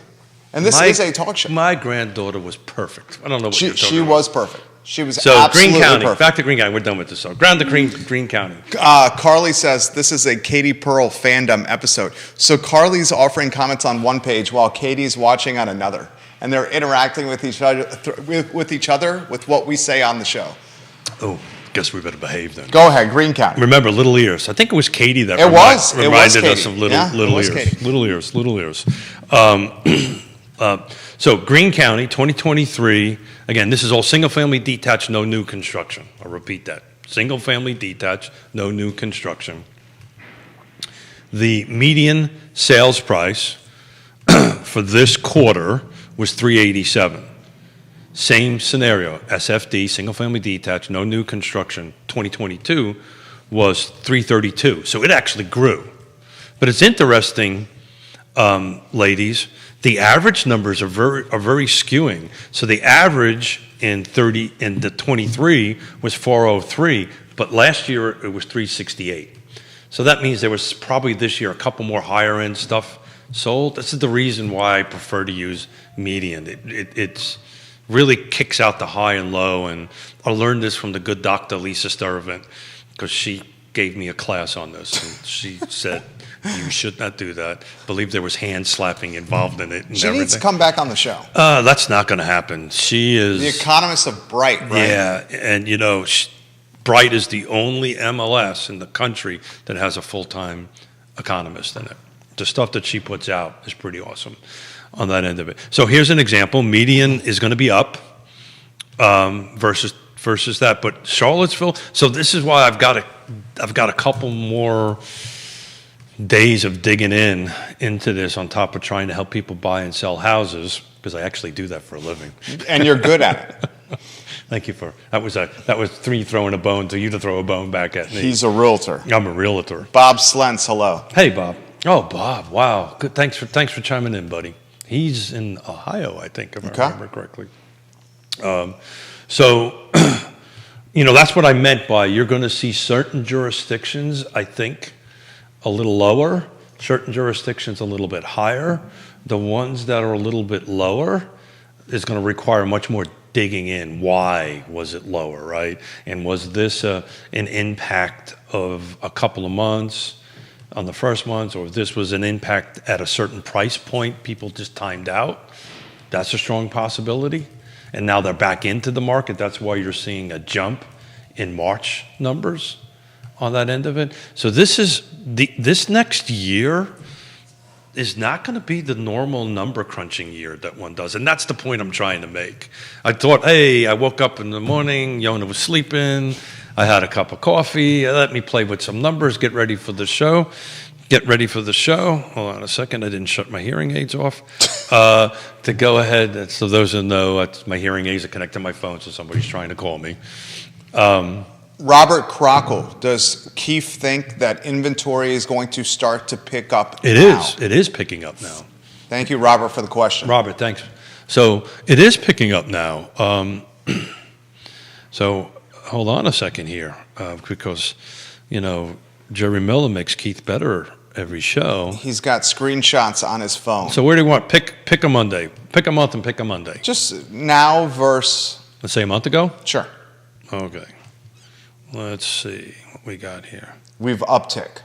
And this is a talk show. My granddaughter was perfect. I don't know what you're talking She about. was perfect. She was So absolutely Greene County, perfect. back to Greene County. We're done with this. So ground to Greene County. Carly says this is a Katie Pearl fandom episode. So Carly's offering comments on one page while Katie's watching on another. And they're interacting with each other, with what we say on the show. Oh, guess we better behave then. Go ahead, Greene County. Remember, Little Ears. I think it was Katie that reminded us of Little Ears. Katie. Little Ears. So Greene County, 2023. Again, this is all single-family detached, no new construction. I'll repeat that. Single-family detached, no new construction. The median sales price for this quarter was $387. Same scenario, SFD, single-family detached, no new construction, 2022 was $332. So it actually grew. But it's interesting, ladies, the average numbers are very skewing. So the average in the 23 was 403, but last year it was 368. So that means there was probably this year a couple more higher-end stuff sold. This is the reason why I prefer to use median. It's really kicks out the high and low, and I learned this from the good Dr. Lisa Sturvant, because she gave me a class on this, and she said, you should not do that. I believe there was hand slapping involved in it and She everything. needs to come back on the show. That's not going to happen. She is... The economist of Bright, right? Yeah, and Bright is the only MLS in the country that has a full-time economist in it. The stuff that she puts out is pretty awesome on that end of it. So here's an example. Median is going to be up versus that, but Charlottesville. So this is why I've got a couple more days of digging into this on top of trying to help people buy and sell houses, because I actually do that for a living. And you're good at it. Thank you for that. Was three throwing a bone to you to throw a bone back at me. He's a realtor. I'm a realtor. Bob Slentz, hello. Hey, Bob. Oh, Bob, wow. Good. Thanks for chiming in, buddy. He's in Ohio, I think, if I remember correctly. So, that's what I meant by you're going to see certain jurisdictions, I think, a little lower, certain jurisdictions a little bit higher. The ones that are a little bit lower is going to require much more digging in. Why was it lower, right? And was this an impact of a couple of months on the first month, or if this was an impact at a certain price point, people just timed out? That's a strong possibility. And now they're back into the market. That's why you're seeing a jump in March numbers on that end of it. So this next year is not going to be the normal number crunching year that one does. And that's the point I'm trying to make. I thought, hey, I woke up in the morning, Yona was sleeping, I had a cup of coffee, let me play with some numbers, get ready for the show. Hold on a second, I didn't shut my hearing aids off. To go ahead, so those who know, my hearing aids are connected to my phone, so somebody's trying to call me. Robert Crockle, does Keith think that inventory is going to start to pick up now? It is picking up now. Thank you, Robert, for the question. Robert, thanks. So it is picking up now. So hold on a second here, because, Jerry Miller makes Keith better every show. He's got screenshots on his phone. So where do you want? Pick a Monday. Pick a month and pick a Monday. Just now versus... Let's say a month ago? Sure. Okay. Let's see what we got here. We've uptick.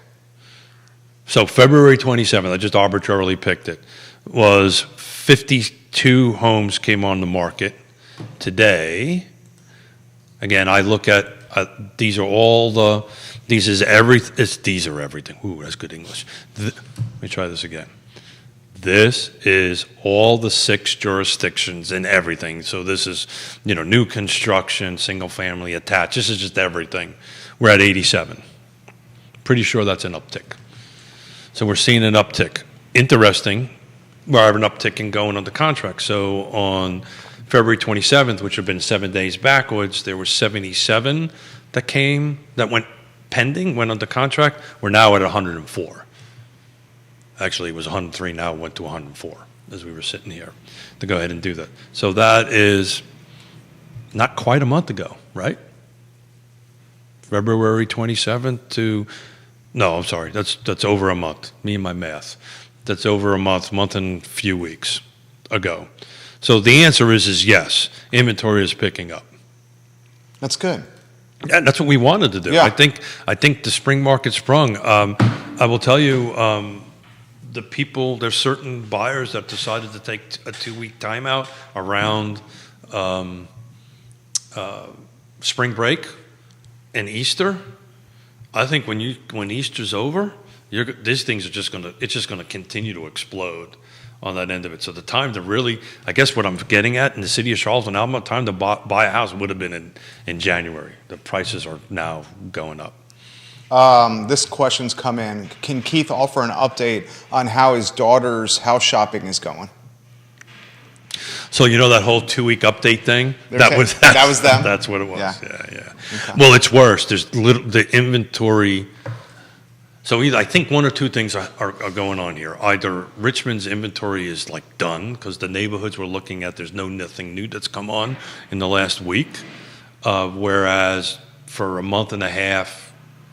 So February 27th, I just arbitrarily picked it, was 52 homes came on the market. Today, again, I look at, these are everything. Ooh, that's good English. Let me try this again. This is all the 6 jurisdictions and everything. So this is, new construction, single family, attached. This is just everything. We're at 87. Pretty sure that's an uptick. So we're seeing an uptick. Interesting, we're having an uptick in going under contract. So on February 27th, which have been 7 days backwards, there were 77 that went pending, went under contract. We're now at 104. Actually, it was 103, now it went to 104 as we were sitting here to go ahead and do that. So that is not quite a month ago, right? February 27th no, I'm sorry, that's over a month, me and my math. That's over a month and a few weeks ago. So the answer is yes, inventory is picking up. That's good. Yeah, that's what we wanted to do. Yeah. I think the spring market sprung. I will tell you, there's certain buyers that decided to take a 2-week timeout around spring break and Easter. I think when Easter's over, these things are just gonna continue to explode on that end of it. So the time to really, I guess what I'm getting at in the city of Charlottesville, now time to buy a house would have been in January. The prices are now going up. This question's come in. Can Keith offer an update on how his daughter's house shopping is going? So that whole 2-week update thing? That was them? That's what it was. Yeah. Yeah. Okay. Well, it's worse. There's the inventory. So I think one or two things are going on here. Either Richmond's inventory is done because the neighborhoods we're looking at, there's nothing new that's come on in the last week. Whereas for a month and a half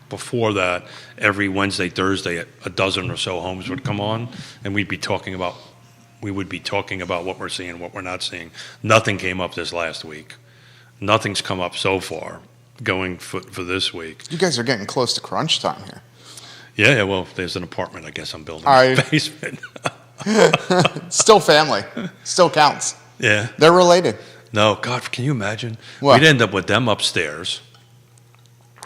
before that, every Wednesday, Thursday, a dozen or so homes would come on, and we would be talking about what we're seeing, what we're not seeing. Nothing came up this last week. Nothing's come up so far going for this week. You guys are getting close to crunch time here. Yeah, well, there's an apartment I guess I'm building in the basement. Still family. Still counts. Yeah. They're related. No, God, can you imagine? What? We'd end up with them upstairs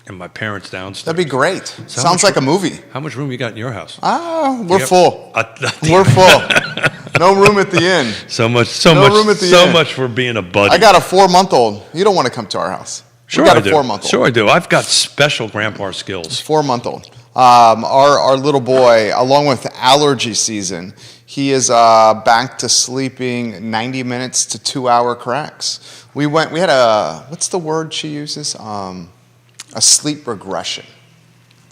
and my parents downstairs. That'd be great. Sounds like a movie. How much room you got in your house? We're full. We're full. No room at the inn. So much for being a buddy. I got a 4-month-old. You don't want to come to our house. Sure, we got I do. 4-month-old. Sure, I do. I've got special grandpa skills. 4-month-old. Our little boy, along with allergy season, he is back to sleeping 90 minutes to 2-hour cracks. We had what's the word she uses? A sleep regression.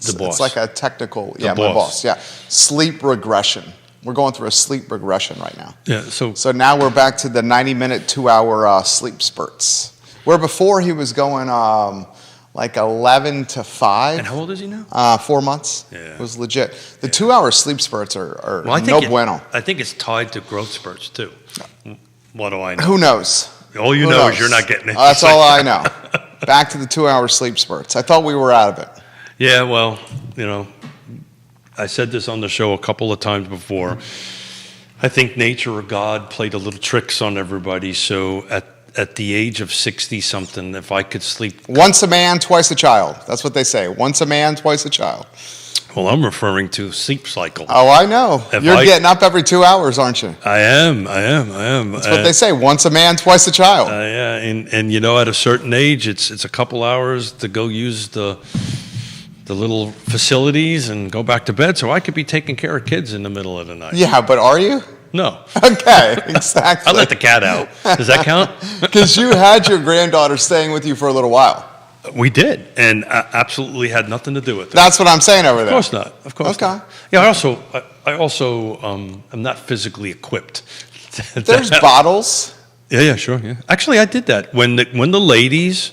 The boss. It's like a technical, The my boss. boss, yeah. Sleep regression. We're going through a sleep regression right now. Yeah. So now we're back to the 90-minute, 2-hour sleep spurts. Where before he was going like 11 to 5. and how old is he now? 4 months. Yeah. It was legit. The 2-hour sleep spurts are Well, I no think bueno. I think it's tied to growth spurts too. What do I know? Who knows? All you Who know knows? is you're not getting it. That's all I know. Back to the 2-hour sleep spurts. I thought we were out of it. Yeah, well, I said this on the show a couple of times before. I think nature or God played a little tricks on everybody. So at the age of 60-something, if I could sleep... Once a man, twice a child. That's what they say. Once a man, twice a child. Well, I'm referring to sleep cycle. Oh, I know. If You're getting up every 2 hours, aren't you? I am. That's what they say. Once a man, twice a child. Yeah, and at a certain age, it's a couple hours to go use the little facilities and go back to bed. So I could be taking care of kids in the middle of the night. Yeah, but are you? No. Okay, exactly. I let the cat out. Does that count? Because you had your granddaughter staying with you for a little while. We did, and absolutely had nothing to do with it. That's what I'm saying over there. Of course not. Of course Okay. not. Yeah, I also am not physically equipped. There's bottles. Yeah, sure. Yeah. Actually, I did that when the ladies.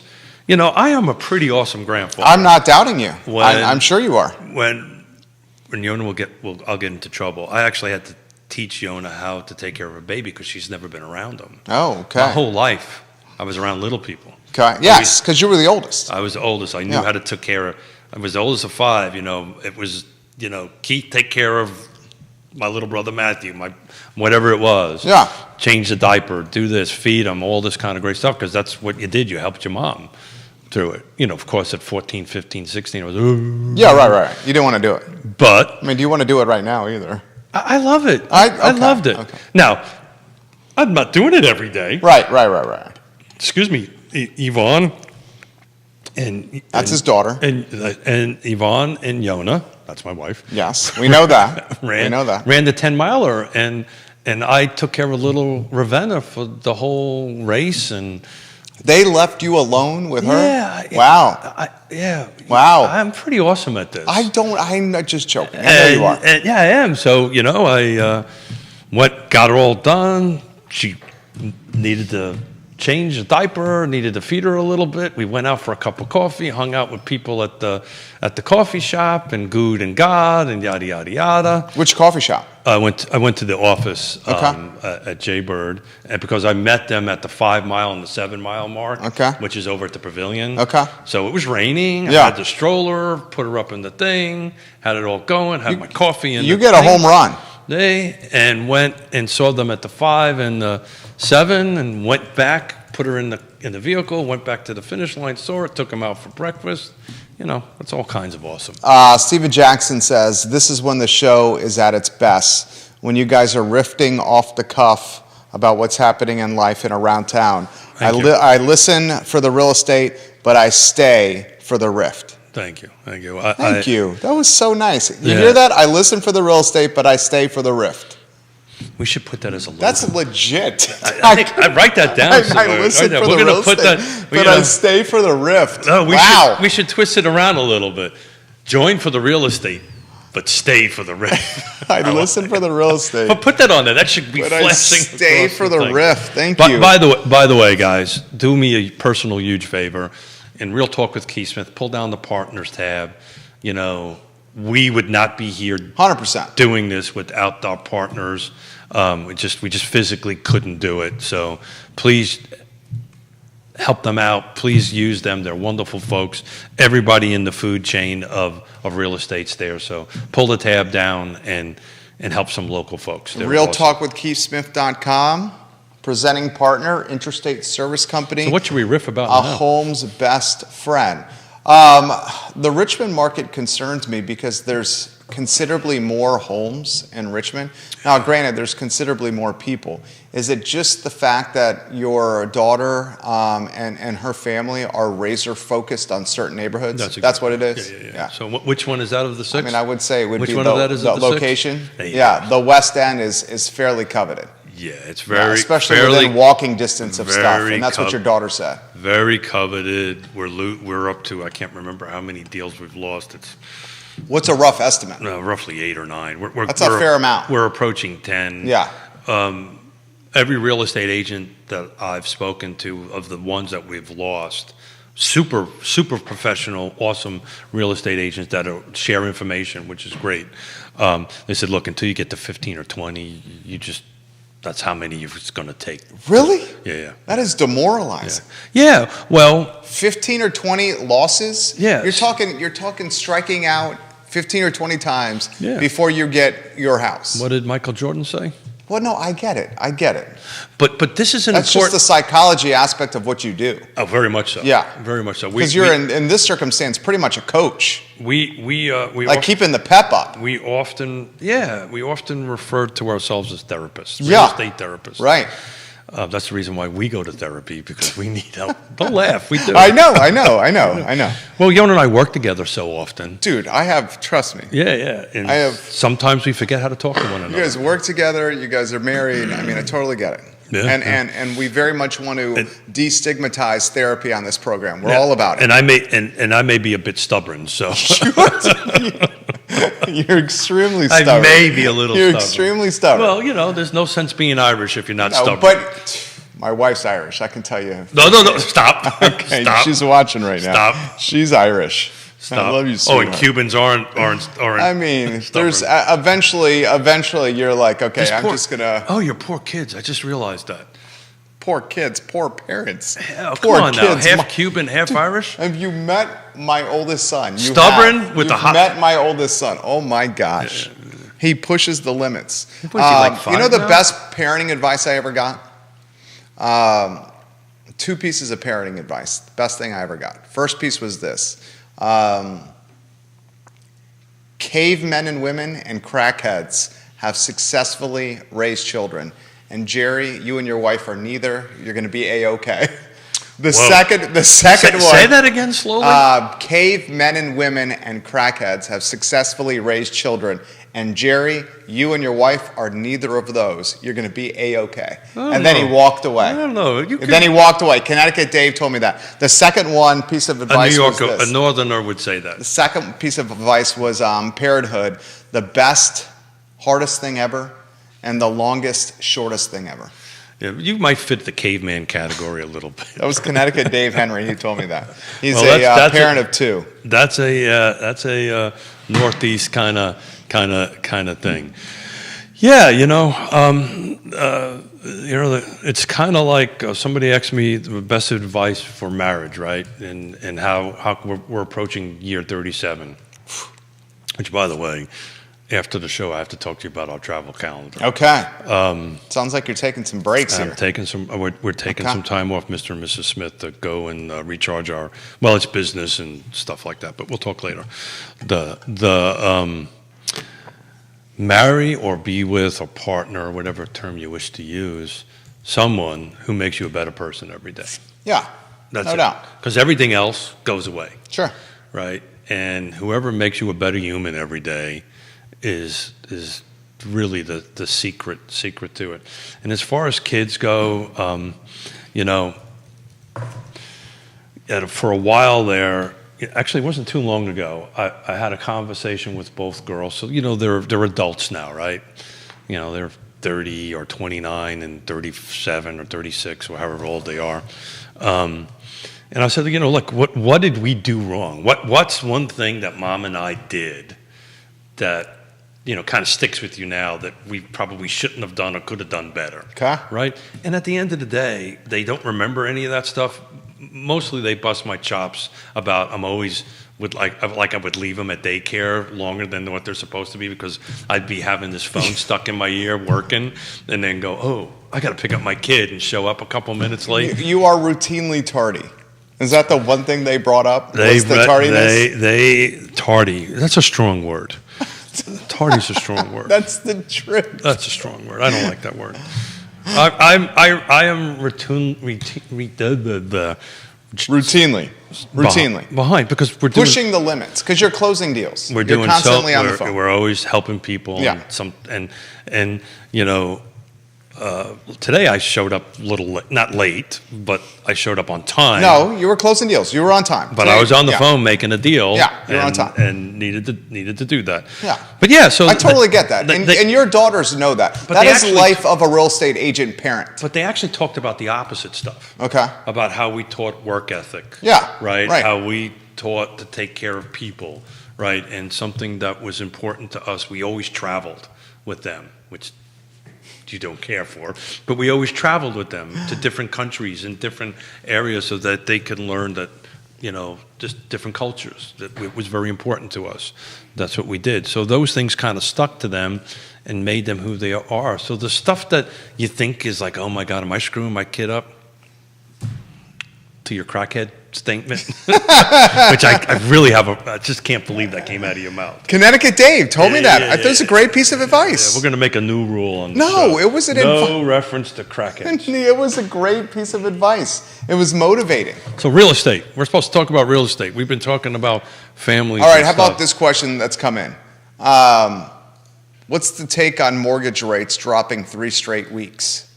I am a pretty awesome grandfather. I'm not doubting you. When- I'm sure you are. When Yona I'll get into trouble. I actually had to teach Yona how to take care of a baby because she's never been around them. Oh, okay. My whole life, I was around little people. Okay. Yes, because you were the oldest. I was the oldest. I knew Yeah. how to take care of. I was the oldest of 5. It was Keith, take care of my little brother Matthew, my whatever it was. Yeah. Change the diaper, do this, feed him, all this kind of great stuff because that's what you did. You helped your mom through it. Of course, at 14, 15, 16, I was. Yeah, right. You didn't want to do it. But I mean, do you want to do it right now either? I love it. Okay, I loved it. okay. Now, I'm not doing it every day. Right. Excuse me, Yvonne. That's his daughter. And Yvonne and Yona, that's my wife. Yes, we know that. We know that. Ran the 10-miler, and I took care of little Ravenna for the whole race. And They left you alone with her? yeah, Wow. Wow. I'm pretty awesome at this. I'm not just joking. I know you are. Yeah, I am. So I got her all done. She needed to change the diaper, needed to feed her a little bit. We went out for a cup of coffee, hung out with people at the coffee shop, and good and God, and yada yada yada. Which coffee shop? I went to the office Okay. at Jaybird, and because I met them at the 5-mile and the 7-mile mark, Okay. which is over at the pavilion. Okay. So it was raining. Yeah. I had the stroller, put her up in the thing, had it all going, had my coffee in You the get a thing. home run. And went and saw them at the 5 and the 7, and went back, put her in the vehicle, went back to the finish line, saw her, took them out for breakfast. It's all kinds of awesome. Steven Jackson says, this is when the show is at its best, when you guys are riffing off the cuff about what's happening in life and around town. Thank you. I listen for the real estate, but I stay for the rift. Thank you. Thank you. Thank you. That was so nice. You Yeah. hear that? I listen for the real estate, but I stay for the rift. We should put that as a logo. That's legit. I think I'd write that down. I somewhere. listen Right for there. the We're real gonna put estate, that. but I stay for the rift. No, Wow. we should twist it around a little bit. Join for the real estate, but stay for the riff. I listen for the real estate, But put that on there. That should be but I flashing. stay across for the thing. rift. Thank But you. by the way, guys, do me a personal huge favor. In Real Talk with Keith Smith, pull down the partners tab. We would not be here 100%. doing this without our partners. We just physically couldn't do it. So please help them out. Please use them. They're wonderful folks. Everybody in the food chain of real estate's there. So pull the tab down and help some local folks. They're awesome. RealTalkWithKeithSmith.com, presenting partner, Interstate Service Company. So what should we riff about A now? home's best friend. The Richmond market concerns me because there's considerably more homes in Richmond. Now, granted, there's considerably more people. Is it just the fact that your daughter and her family are razor focused on certain neighborhoods? That's what it is? Yeah. So which one is out of the 6? I mean, I would say it would Which be one the, of that is the of the 6? location. There you Yeah, go. the West End is fairly coveted. Yeah, it's Yeah, especially within walking distance of stuff, and that's what your daughter said. Very coveted. We're up to, I can't remember how many deals we've lost. What's a rough estimate? roughly 8 or 9. That's a fair amount. We're approaching 10. Yeah. Every real estate agent that I've spoken to, of the ones that we've lost, super professional, awesome real estate agents that share information, which is great. They said, look, until you get to 15 or 20, that's how many it's going to take. Really? Yeah. That is demoralizing. Yeah. Well, 15 or 20 losses? Yeah. You're talking striking out 15 or 20 times before you get your house. what did Michael Jordan say? Well, no, I get it. But this is an That's important. just the psychology aspect of what you do. Oh, very much so. Yeah. Very much so. Because you're in this circumstance pretty much a coach. We Like keeping the pep up. we often refer to ourselves as therapists, real Yeah. estate therapists. Right. That's the reason why we go to therapy, because we need help. Don't laugh, we do. I know. Well, Yon and I work together so often. Dude, trust me. Yeah. And I have- sometimes we forget how to talk to one another. You guys work together, you guys are married. I mean, I totally get it. Yeah, and we very much want to destigmatize therapy on this program. We're Yeah. all about it. And I may be a bit stubborn, so You're extremely stubborn. I may be a little You're stubborn. extremely stubborn. Well, there's no sense being Irish if you're not No, stubborn. but my wife's Irish, I can tell you. No, stop. Okay, Stop. she's watching right now. Stop. She's Irish. Stop. I love you, and sweetheart. Cubans aren't. I mean, stubborn. there's eventually you're like, okay, These I'm poor- just gonna. Oh, your poor kids. I just realized that. Poor kids, poor parents. Oh, poor come on now. kids. Half Cuban, half Irish? Have you met my oldest son? You Stubborn have. with the You've hot- met my oldest son. Oh my gosh. He pushes the limits. What is he, like You know 5 the now? best parenting advice I ever got? 2 pieces of parenting advice. The best thing I ever got. First piece was this. Cavemen and women and crackheads have successfully raised children. And Jerry, you and your wife are neither. You're going to be A-okay. The second one. Say that again slowly. Cavemen and women and crackheads have successfully raised children. And Jerry, you and your wife are neither of those. You're going to be A-okay. And then he walked away. I don't know. Then he walked away. Connecticut Dave told me that. The second one piece of advice was this. A northerner would say that. The second piece of advice was parenthood. The best, hardest thing ever, and the longest, shortest thing ever. Yeah, you might fit the caveman category a little bit. That was Connecticut Dave Henry. He told me that. He's Well, that's parent of 2. That's a northeast kind of thing. Yeah, it's kind of like somebody asked me the best advice for marriage, right? And how we're approaching year 37. Which, by the way, after the show, I have to talk to you about our travel calendar. Okay. Sounds like you're taking some breaks here. We're taking some time off, Mr. and Mrs. Smith, to go and recharge it's business and stuff like that, but we'll talk later. Marry or be with or partner, whatever term you wish to use, someone who makes you a better person every day. Yeah, That's no it. doubt. Because everything else goes away, Sure. right? And whoever makes you a better human every day is really the secret to it. And as far as kids go, for a while there, actually it wasn't too long ago, I had a conversation with both girls. So, they're adults now, right? They're 30 or 29 and 37 or 36 or however old they are. And I said, look, what did we do wrong? What's one thing that Mom and I did that kind of sticks with you now that we probably shouldn't have done or could have done better? Okay. Right? And at the end of the day, they don't remember any of that stuff. Mostly they bust my chops about I'm always I would leave them at daycare longer than what they're supposed to be because I'd be having this phone stuck in my ear working and then go, oh, I got to pick up my kid and show up a couple minutes late. You are routinely tardy. Is that the one thing they brought up? Was the tardiness? They tardy. That's a strong word. Tardy's a strong word. That's the truth. That's a strong word. I don't like that word. I am routinely behind because we're pushing the limits because you're closing deals. We're you're doing constantly on the phone. We're always helping people. Yeah. And today I showed up a little not late, but I showed up on time. No, you were closing deals. You were on time. But I was on the phone making a deal. Yeah, you're on time. And needed to do that. Yeah. But yeah, so I totally get that. And your daughters know that. But That they is actually- life of a real estate agent parent. But they actually talked about the opposite stuff. Okay. About how we taught work ethic. Yeah, Right? right. How we taught to take care of people, right? And something that was important to us, we always traveled with them, which you don't care for, but we always traveled with them to different countries and different areas so that they could learn that, just different cultures. That it was very important to us. That's what we did. So those things kind of stuck to them and made them who they are. So the stuff that you think is like, oh my God, am I screwing my kid up? To your crackhead statement, which I really I just can't believe that came out of your mouth. Connecticut Dave told me that. Yeah, I thought it was a great piece of advice. Yeah, we're going to make a new rule on the No, show. it was an no reference to crackheads. It was a great piece of advice. It was motivating. So real estate. We're supposed to talk about real estate. We've been talking about families. All right, and how about stuff. this question that's come in? What's the take on mortgage rates dropping 3 straight weeks?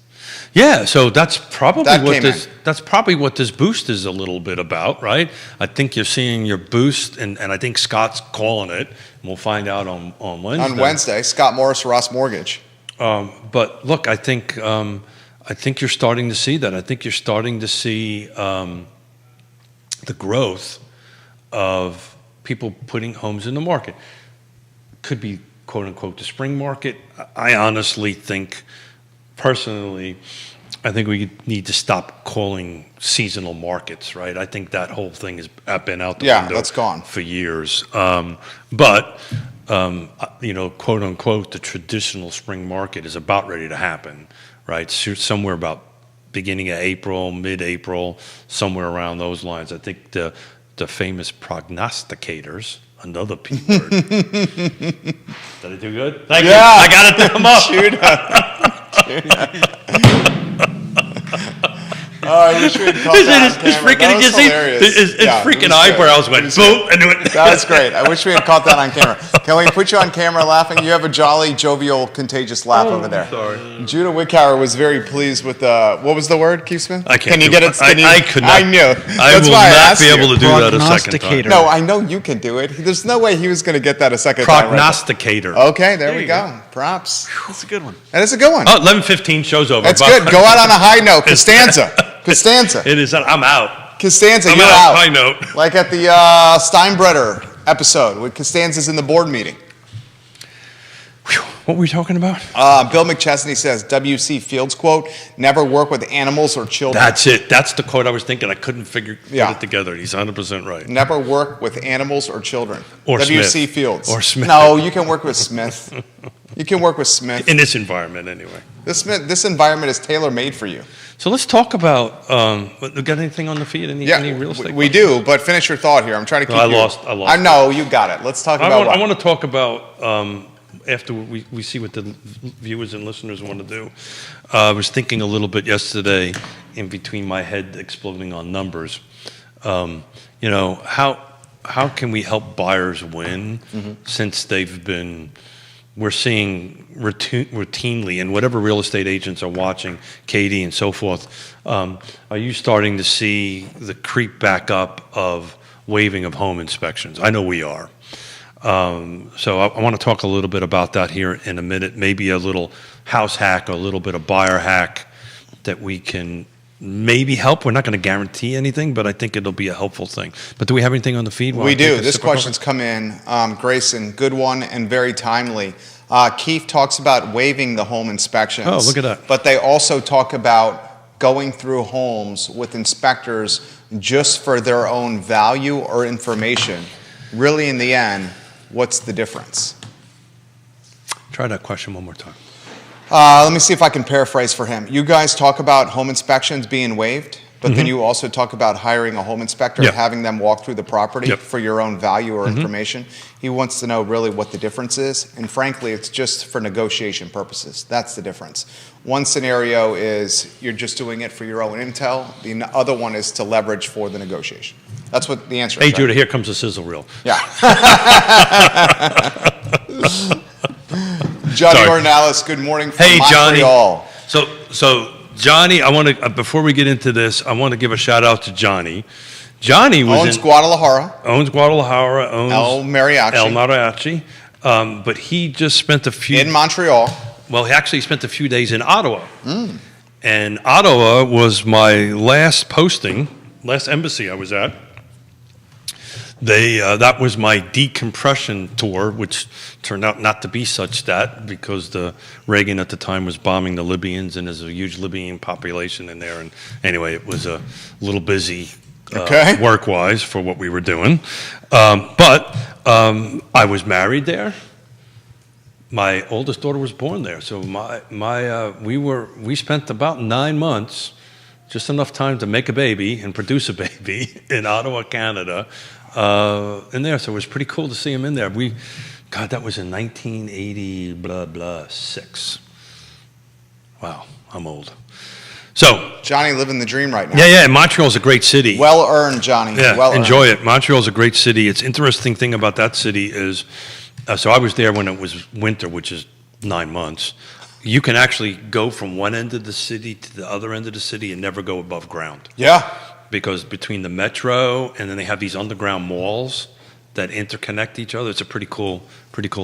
Yeah, so that's probably That what came this that's probably what this boost is a little bit about, right? I think you're seeing your boost, and I think Scott's calling it. And we'll find out on Wednesday. On Wednesday, Scott Morris, Ross Mortgage. But look, I think you're starting to see that. I think you're starting to see the growth of people putting homes in the market. Could be quote unquote the spring market. I honestly think, personally, I think we need to stop calling seasonal markets, right? I think that whole thing has been out the window that's gone. for years. But quote unquote, the traditional spring market is about ready to happen, right? Somewhere about beginning of April, mid-April, somewhere around those lines. I think the famous prognosticators, another P word. Did I do good? Thank you. I got it. Come up. Oh, I wish we had caught that on His camera. That was hilarious. His Yeah, it freaking was eyebrows good. went It was boom. good. And it That was great. I wish we had caught that on camera. Can we put you on camera laughing? You have a jolly, jovial, contagious laugh over there. Sorry. Judah Wickhauer was very pleased with what was the word, Keith Smith? I can't Can you do get it. it? Can you, I could not. I knew. I That's will why I not asked be you. able to do that a second time. Prognosticator. No, I know you can do it. There's no way he was going to get that a second time. Right? Prognosticator. Okay, there we you go. Props. That's a good one. That is a good one. Oh, 11:15 show's over. That's Bye. good. Go out on a high note. Costanza. Costanza. It is. I'm out. Costanza, I'm you're out. out. High note. Like at the Steinbrenner episode with Costanza's in the board meeting. What were we talking about? Bill McChesney says, W.C. Fields quote, never work with animals or children. That's it. That's the quote I was thinking. I couldn't put Yeah. it together. He's 100% right. Never work with animals or children. Or W.C. Smith. Fields. Or Smith. No, you can work with Smith. You can work with Smith. In this environment, anyway. This environment is tailor-made for you. So let's talk about. We got anything on the feed? Any real estate? we do, but finish your thought here. I'm trying to keep I you. lost. I know, you got it. Let's talk about I what? want to talk about after we see what the viewers and listeners want to do. I was thinking a little bit yesterday, in between my head exploding on numbers. How can we help buyers win since they've been? We're seeing routinely, and whatever real estate agents are watching, Katie and so forth, are you starting to see the creep back up of waiving of home inspections? I know we are. So I want to talk a little bit about that here in a minute, maybe a little house hack or a little bit of buyer hack that we can maybe help. We're not going to guarantee anything, but I think it'll be a helpful thing. But do we have anything on the feed? We do. This question's come in, Grayson. Good one and very timely. Keith talks about waiving the home inspections. Oh, look at that. But they also talk about going through homes with inspectors just for their own value or information. Really, in the end, what's the difference? Try that question one more time. Let me see if I can paraphrase for him. You guys talk about home inspections being waived, but then you also talk about hiring a home inspector Yep. and having them walk through the property Yep. for your own value or information. He wants to know really what the difference is, and frankly, it's just for negotiation purposes. That's the difference. One scenario is you're just doing it for your own intel. The other one is to leverage for the negotiation. That's what the answer is. Hey, right? Judah, here comes the sizzle reel. Yeah. Johnny Sorry. Ornalis, good morning from Hey, Johnny. Montreal. So Johnny, I want to before we get into this, I want to give a shout out to Johnny. Johnny Owns Guadalajara. owns Guadalajara, owns El Mariachi. El Mariachi, but he just spent a few In Montreal. Well, he actually spent a few days in Ottawa. And Ottawa was my last posting, last embassy I was at. That was my decompression tour, which turned out not to be such that because the Reagan at the time was bombing the Libyans, and there's a huge Libyan population in there. And anyway, it was a little busy Okay. work-wise for what we were doing. But I was married there. My oldest daughter was born there, so we spent about 9 months, just enough time to make a baby and produce a baby in Ottawa, Canada, in there. So it was pretty cool to see him in there. God, that was in 1986. Wow, I'm old. So Johnny living the dream right now. yeah, Montreal's a great city. Well earned, Johnny. Yeah, well enjoy earned. it. Montreal's a great city. It's interesting thing about that city is, so I was there when it was winter, which is 9 months. You can actually go from one end of the city to the other end of the city and never go above ground. Yeah. Because between the metro and then they have these underground malls that interconnect each other, it's a pretty cool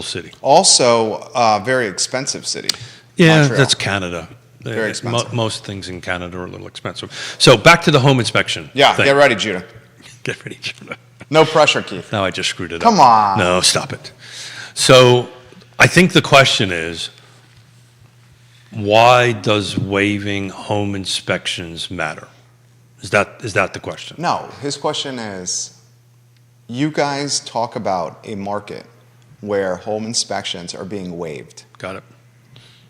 city. Also, very expensive city. Yeah, Montreal. that's Canada. Very expensive. Most things in Canada are a little expensive. So back to the home inspection. Yeah, thing. get ready, Judah. Get ready, Judah. No pressure, Keith. Now I just screwed it up. Come on. No, stop it. So I think the question is, why does waiving home inspections matter? Is that the question? No, his question is, you guys talk about a market where home inspections are being waived, Got it.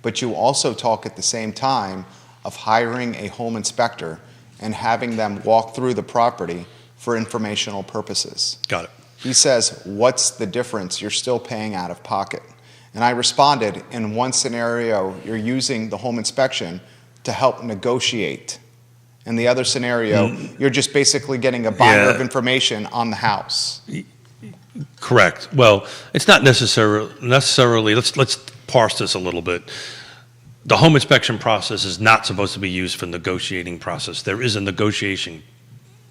but you also talk at the same time of hiring a home inspector and having them walk through the property for informational purposes. Got it. He says, what's the difference? You're still paying out of pocket. And I responded, in one scenario, you're using the home inspection to help negotiate. In the other scenario, you're just basically getting a binder Yeah. of information on the house. Correct. Well, it's not necessarily. Let's parse this a little bit. The home inspection process is not supposed to be used for negotiating process. There is a negotiation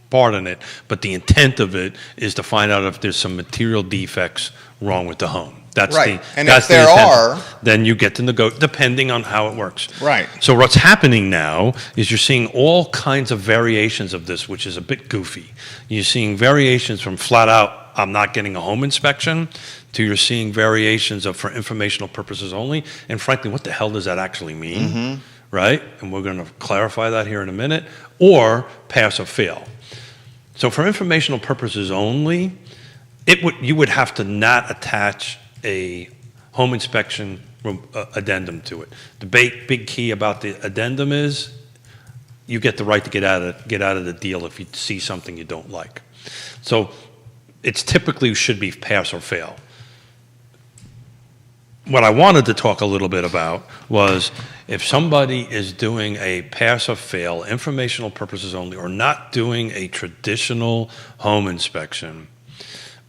part in it, but the intent of it is to find out if there's some material defects wrong with the home. That's Right. And that's if there intent. are- Then you get to depending on how it works. Right. So what's happening now is you're seeing all kinds of variations of this, which is a bit goofy. You're seeing variations from flat out, I'm not getting a home inspection, to you're seeing variations of for informational purposes only. And frankly, what the hell does that actually mean? Right? And we're going to clarify that here in a minute. Or pass or fail. So for informational purposes only, you would have to not attach a home inspection addendum to it. The big key about the addendum is you get the right to get out of the deal if you see something you don't like. So it's typically should be pass or fail. What I wanted to talk a little bit about was if somebody is doing a pass or fail, informational purposes only, or not doing a traditional home inspection,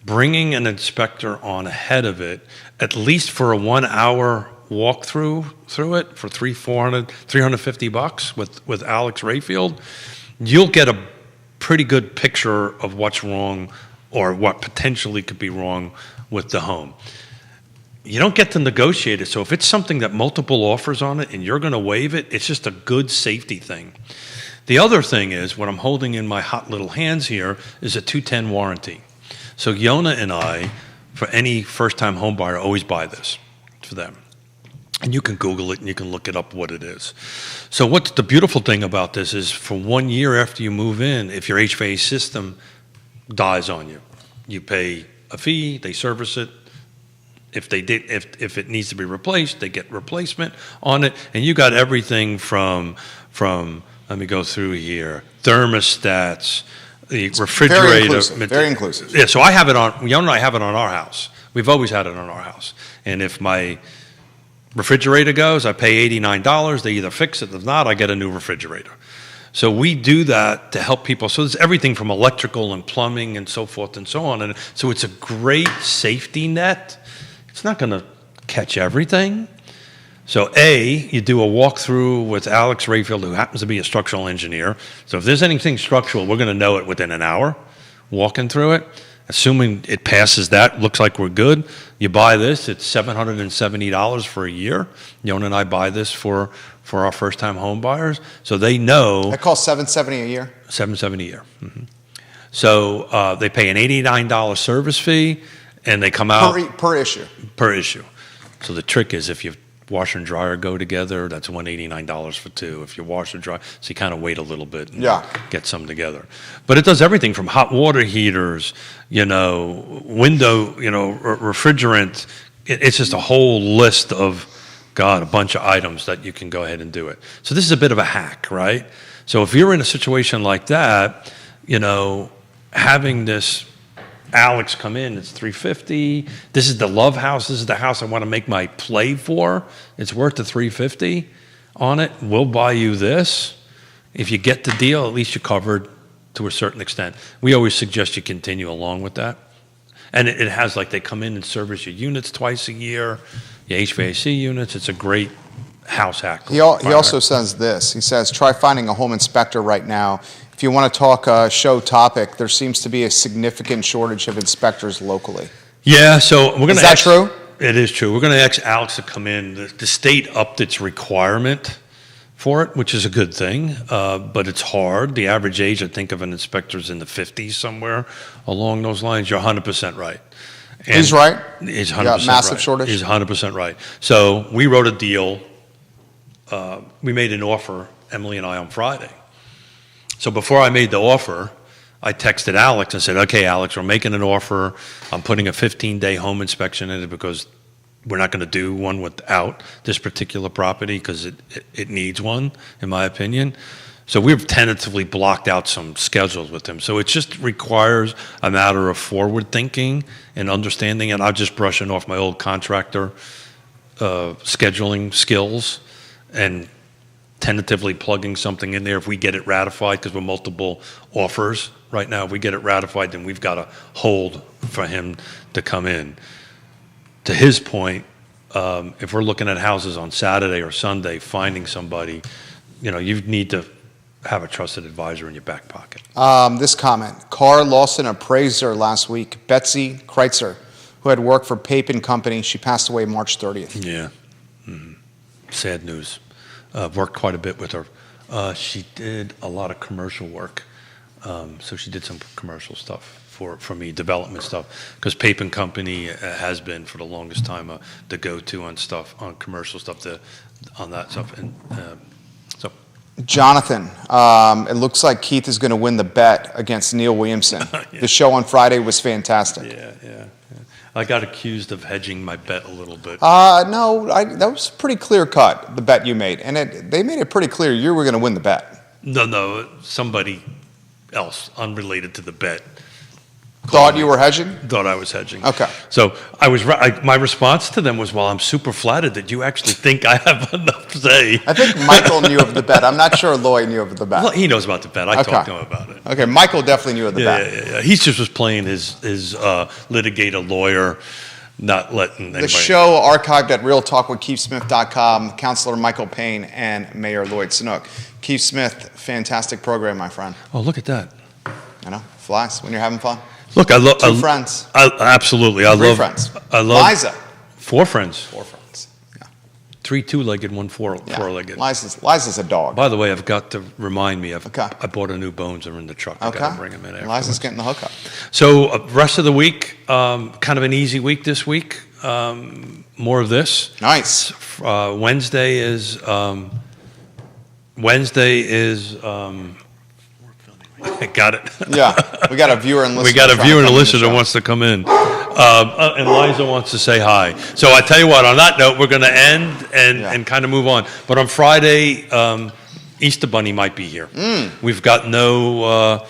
bringing an inspector on ahead of it, at least for a 1 hour walkthrough through it for $350 with Alex Rayfield, you'll get a pretty good picture of what's wrong or what potentially could be wrong with the home. You don't get to negotiate it, so if it's something that multiple offers on it and you're going to waive it, it's just a good safety thing. The other thing is, what I'm holding in my hot little hands here is a 210 warranty. So Yona and I, for any first-time home buyer, always buy this for them. And you can Google it and you can look it up what it is. So what's the beautiful thing about this is for 1 year after you move in, if your HVAC system dies on you, you pay a fee, they service it. If it needs to be replaced, they get replacement on it. And you got everything from let me go through here, thermostats, the refrigerator. Very inclusive. Yeah, so I have it on, Yona and I have it on our house. We've always had it on our house. And if my refrigerator goes, I pay $89. They either fix it. If not, I get a new refrigerator. So we do that to help people. So there's everything from electrical and plumbing and so forth and so on. And so it's a great safety net. It's not going to catch everything. So you do a walkthrough with Alex Rayfield, who happens to be a structural engineer. So if there's anything structural, we're going to know it within an hour walking through it. Assuming it passes that, looks like we're good. You buy this, it's $770 for a year. Yona and I buy this for our first-time home buyers. So they know That costs $770 a year. $770 a year. So they pay an $89 service fee, and they come out Per issue. per issue. So the trick is if you washer and dryer go together, that's $189 for two. If you wash and dry, so you kind of wait a little bit and get some together. But it does everything from hot water heaters, window, refrigerant. It's just a whole list of, a bunch of items that you can go ahead and do it. So this is a bit of a hack, right? So if you're in a situation like that, having this Alex come in, it's $350. This is the love house. This is the house I want to make my play for. It's worth the $350 on it. We'll buy you this. If you get the deal, at least you're covered to a certain extent. We always suggest you continue along with that. And it has, they come in and service your units twice a year, your HVAC units. It's a great house hack. He also says this. He says, try finding a home inspector right now. If you want to talk show topic, there seems to be a significant shortage of inspectors locally. Yeah, so we're going to. Is that true? It is true. We're going to ask Alex to come in. The state upped its requirement for it, which is a good thing, but it's hard. The average age, I think, of an inspector is in the 50s somewhere along those lines. You're 100% right. And he's right. He's 100% massive right. shortage. He's 100% right. So we wrote a deal. We made an offer, Emily and I, on Friday. So before I made the offer, I texted Alex and said, okay, Alex, we're making an offer. I'm putting a 15-day home inspection in it because we're not going to do one without this particular property because it needs one, in my opinion. So we've tentatively blocked out some schedules with him. So it just requires a matter of forward thinking and understanding, and I'm just brushing off my old contractor scheduling skills and tentatively plugging something in there. If we get it ratified, because we're multiple offers right now, if we get it ratified, then we've got a hold for him to come in. To his point, if we're looking at houses on Saturday or Sunday, finding somebody, you need to have a trusted advisor in your back pocket. This comment, car lost an appraiser last week, Betsy Kreitzer, who had worked for Pape & Company. She passed away March 30th. Yeah. Sad news. Worked quite a bit with her. She did a lot of commercial work. So she did some commercial stuff for me, development stuff. Because Pape & Company has been, for the longest time, the go-to on commercial stuff, on that stuff. And so. Jonathan, it looks like Keith is going to win the bet against Neil Williamson. Yeah. The show on Friday was fantastic. Yeah. I got accused of hedging my bet a little bit. No, that was pretty clear cut, the bet you made. And they made it pretty clear you were going to win the bet. No, somebody else unrelated to the bet Thought you were hedging? thought I was hedging. Okay. So my response to them was, well, I'm super flattered that you actually think I have enough say. I think Michael knew of the bet. I'm not sure Lloyd knew of the bet. Well, he knows about the bet. I Okay. talked to him about it. Okay, Michael definitely knew of the bet. Yeah. He just was playing his litigator lawyer, not letting anybody. The show archived at realtalkwithkeithsmith.com, Counselor Michael Payne and Mayor Lloyd Sinook. Keith Smith, fantastic program, my friend. Oh, look at that. You know, flies when you're having fun. Look, I love Two friends. Absolutely, I Three love friends. I love Liza. 4 friends. 4 friends. Yeah. 3 two-legged, 1 four-legged. Liza's a dog. By the way, I've got to remind me. Okay. I bought a new bones. They're in the truck. I got to bring them in afterwards. Liza's getting the hookup. So rest of the week, kind of an easy week this week. More of this. Nice. Wednesday is. Got it. Yeah, we got a viewer and listener. We got a trying viewer to and a come in the listener that show. wants to come in. And Liza wants to say hi. So I tell you what, on that note, we're going to end and kind of move on. But on Friday, Easter Bunny might be here. We've got no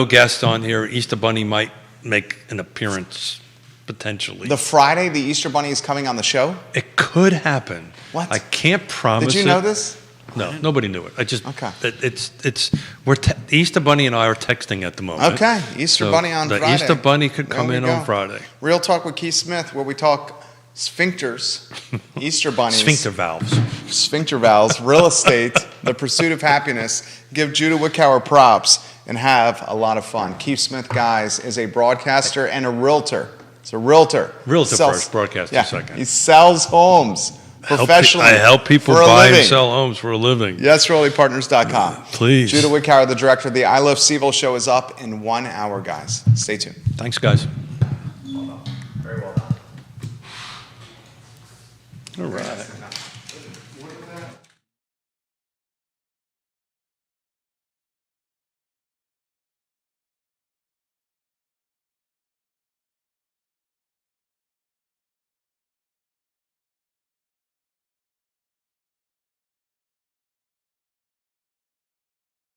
guest on here. Easter Bunny might make an appearance potentially. The Friday the Easter Bunny is coming on the show? It could happen. What? I can't promise. Did you know this? No, nobody knew it. I just Okay. the Easter Bunny and I are texting at the moment. Okay, Easter So Bunny on the Friday. Easter Bunny could There come we in go. on Friday. Real Talk with Keith Smith, where we talk sphincters, Easter bunnies, Sphincter valves. sphincter valves, real estate, the pursuit of happiness. Give Judah Wickower props and have a lot of fun. Keith Smith, guys, is a broadcaster and a realtor. It's a realtor. Realtor Sells- first, broadcaster yeah, second. He sells homes professionally. I help people for a buy and living. sell homes for a living. YesRealtyPartners.com. Please. Judah Wickower, the director of the I Love Seville show, is up in 1 hour, guys. Stay tuned. Thanks, guys. Very well done. All right.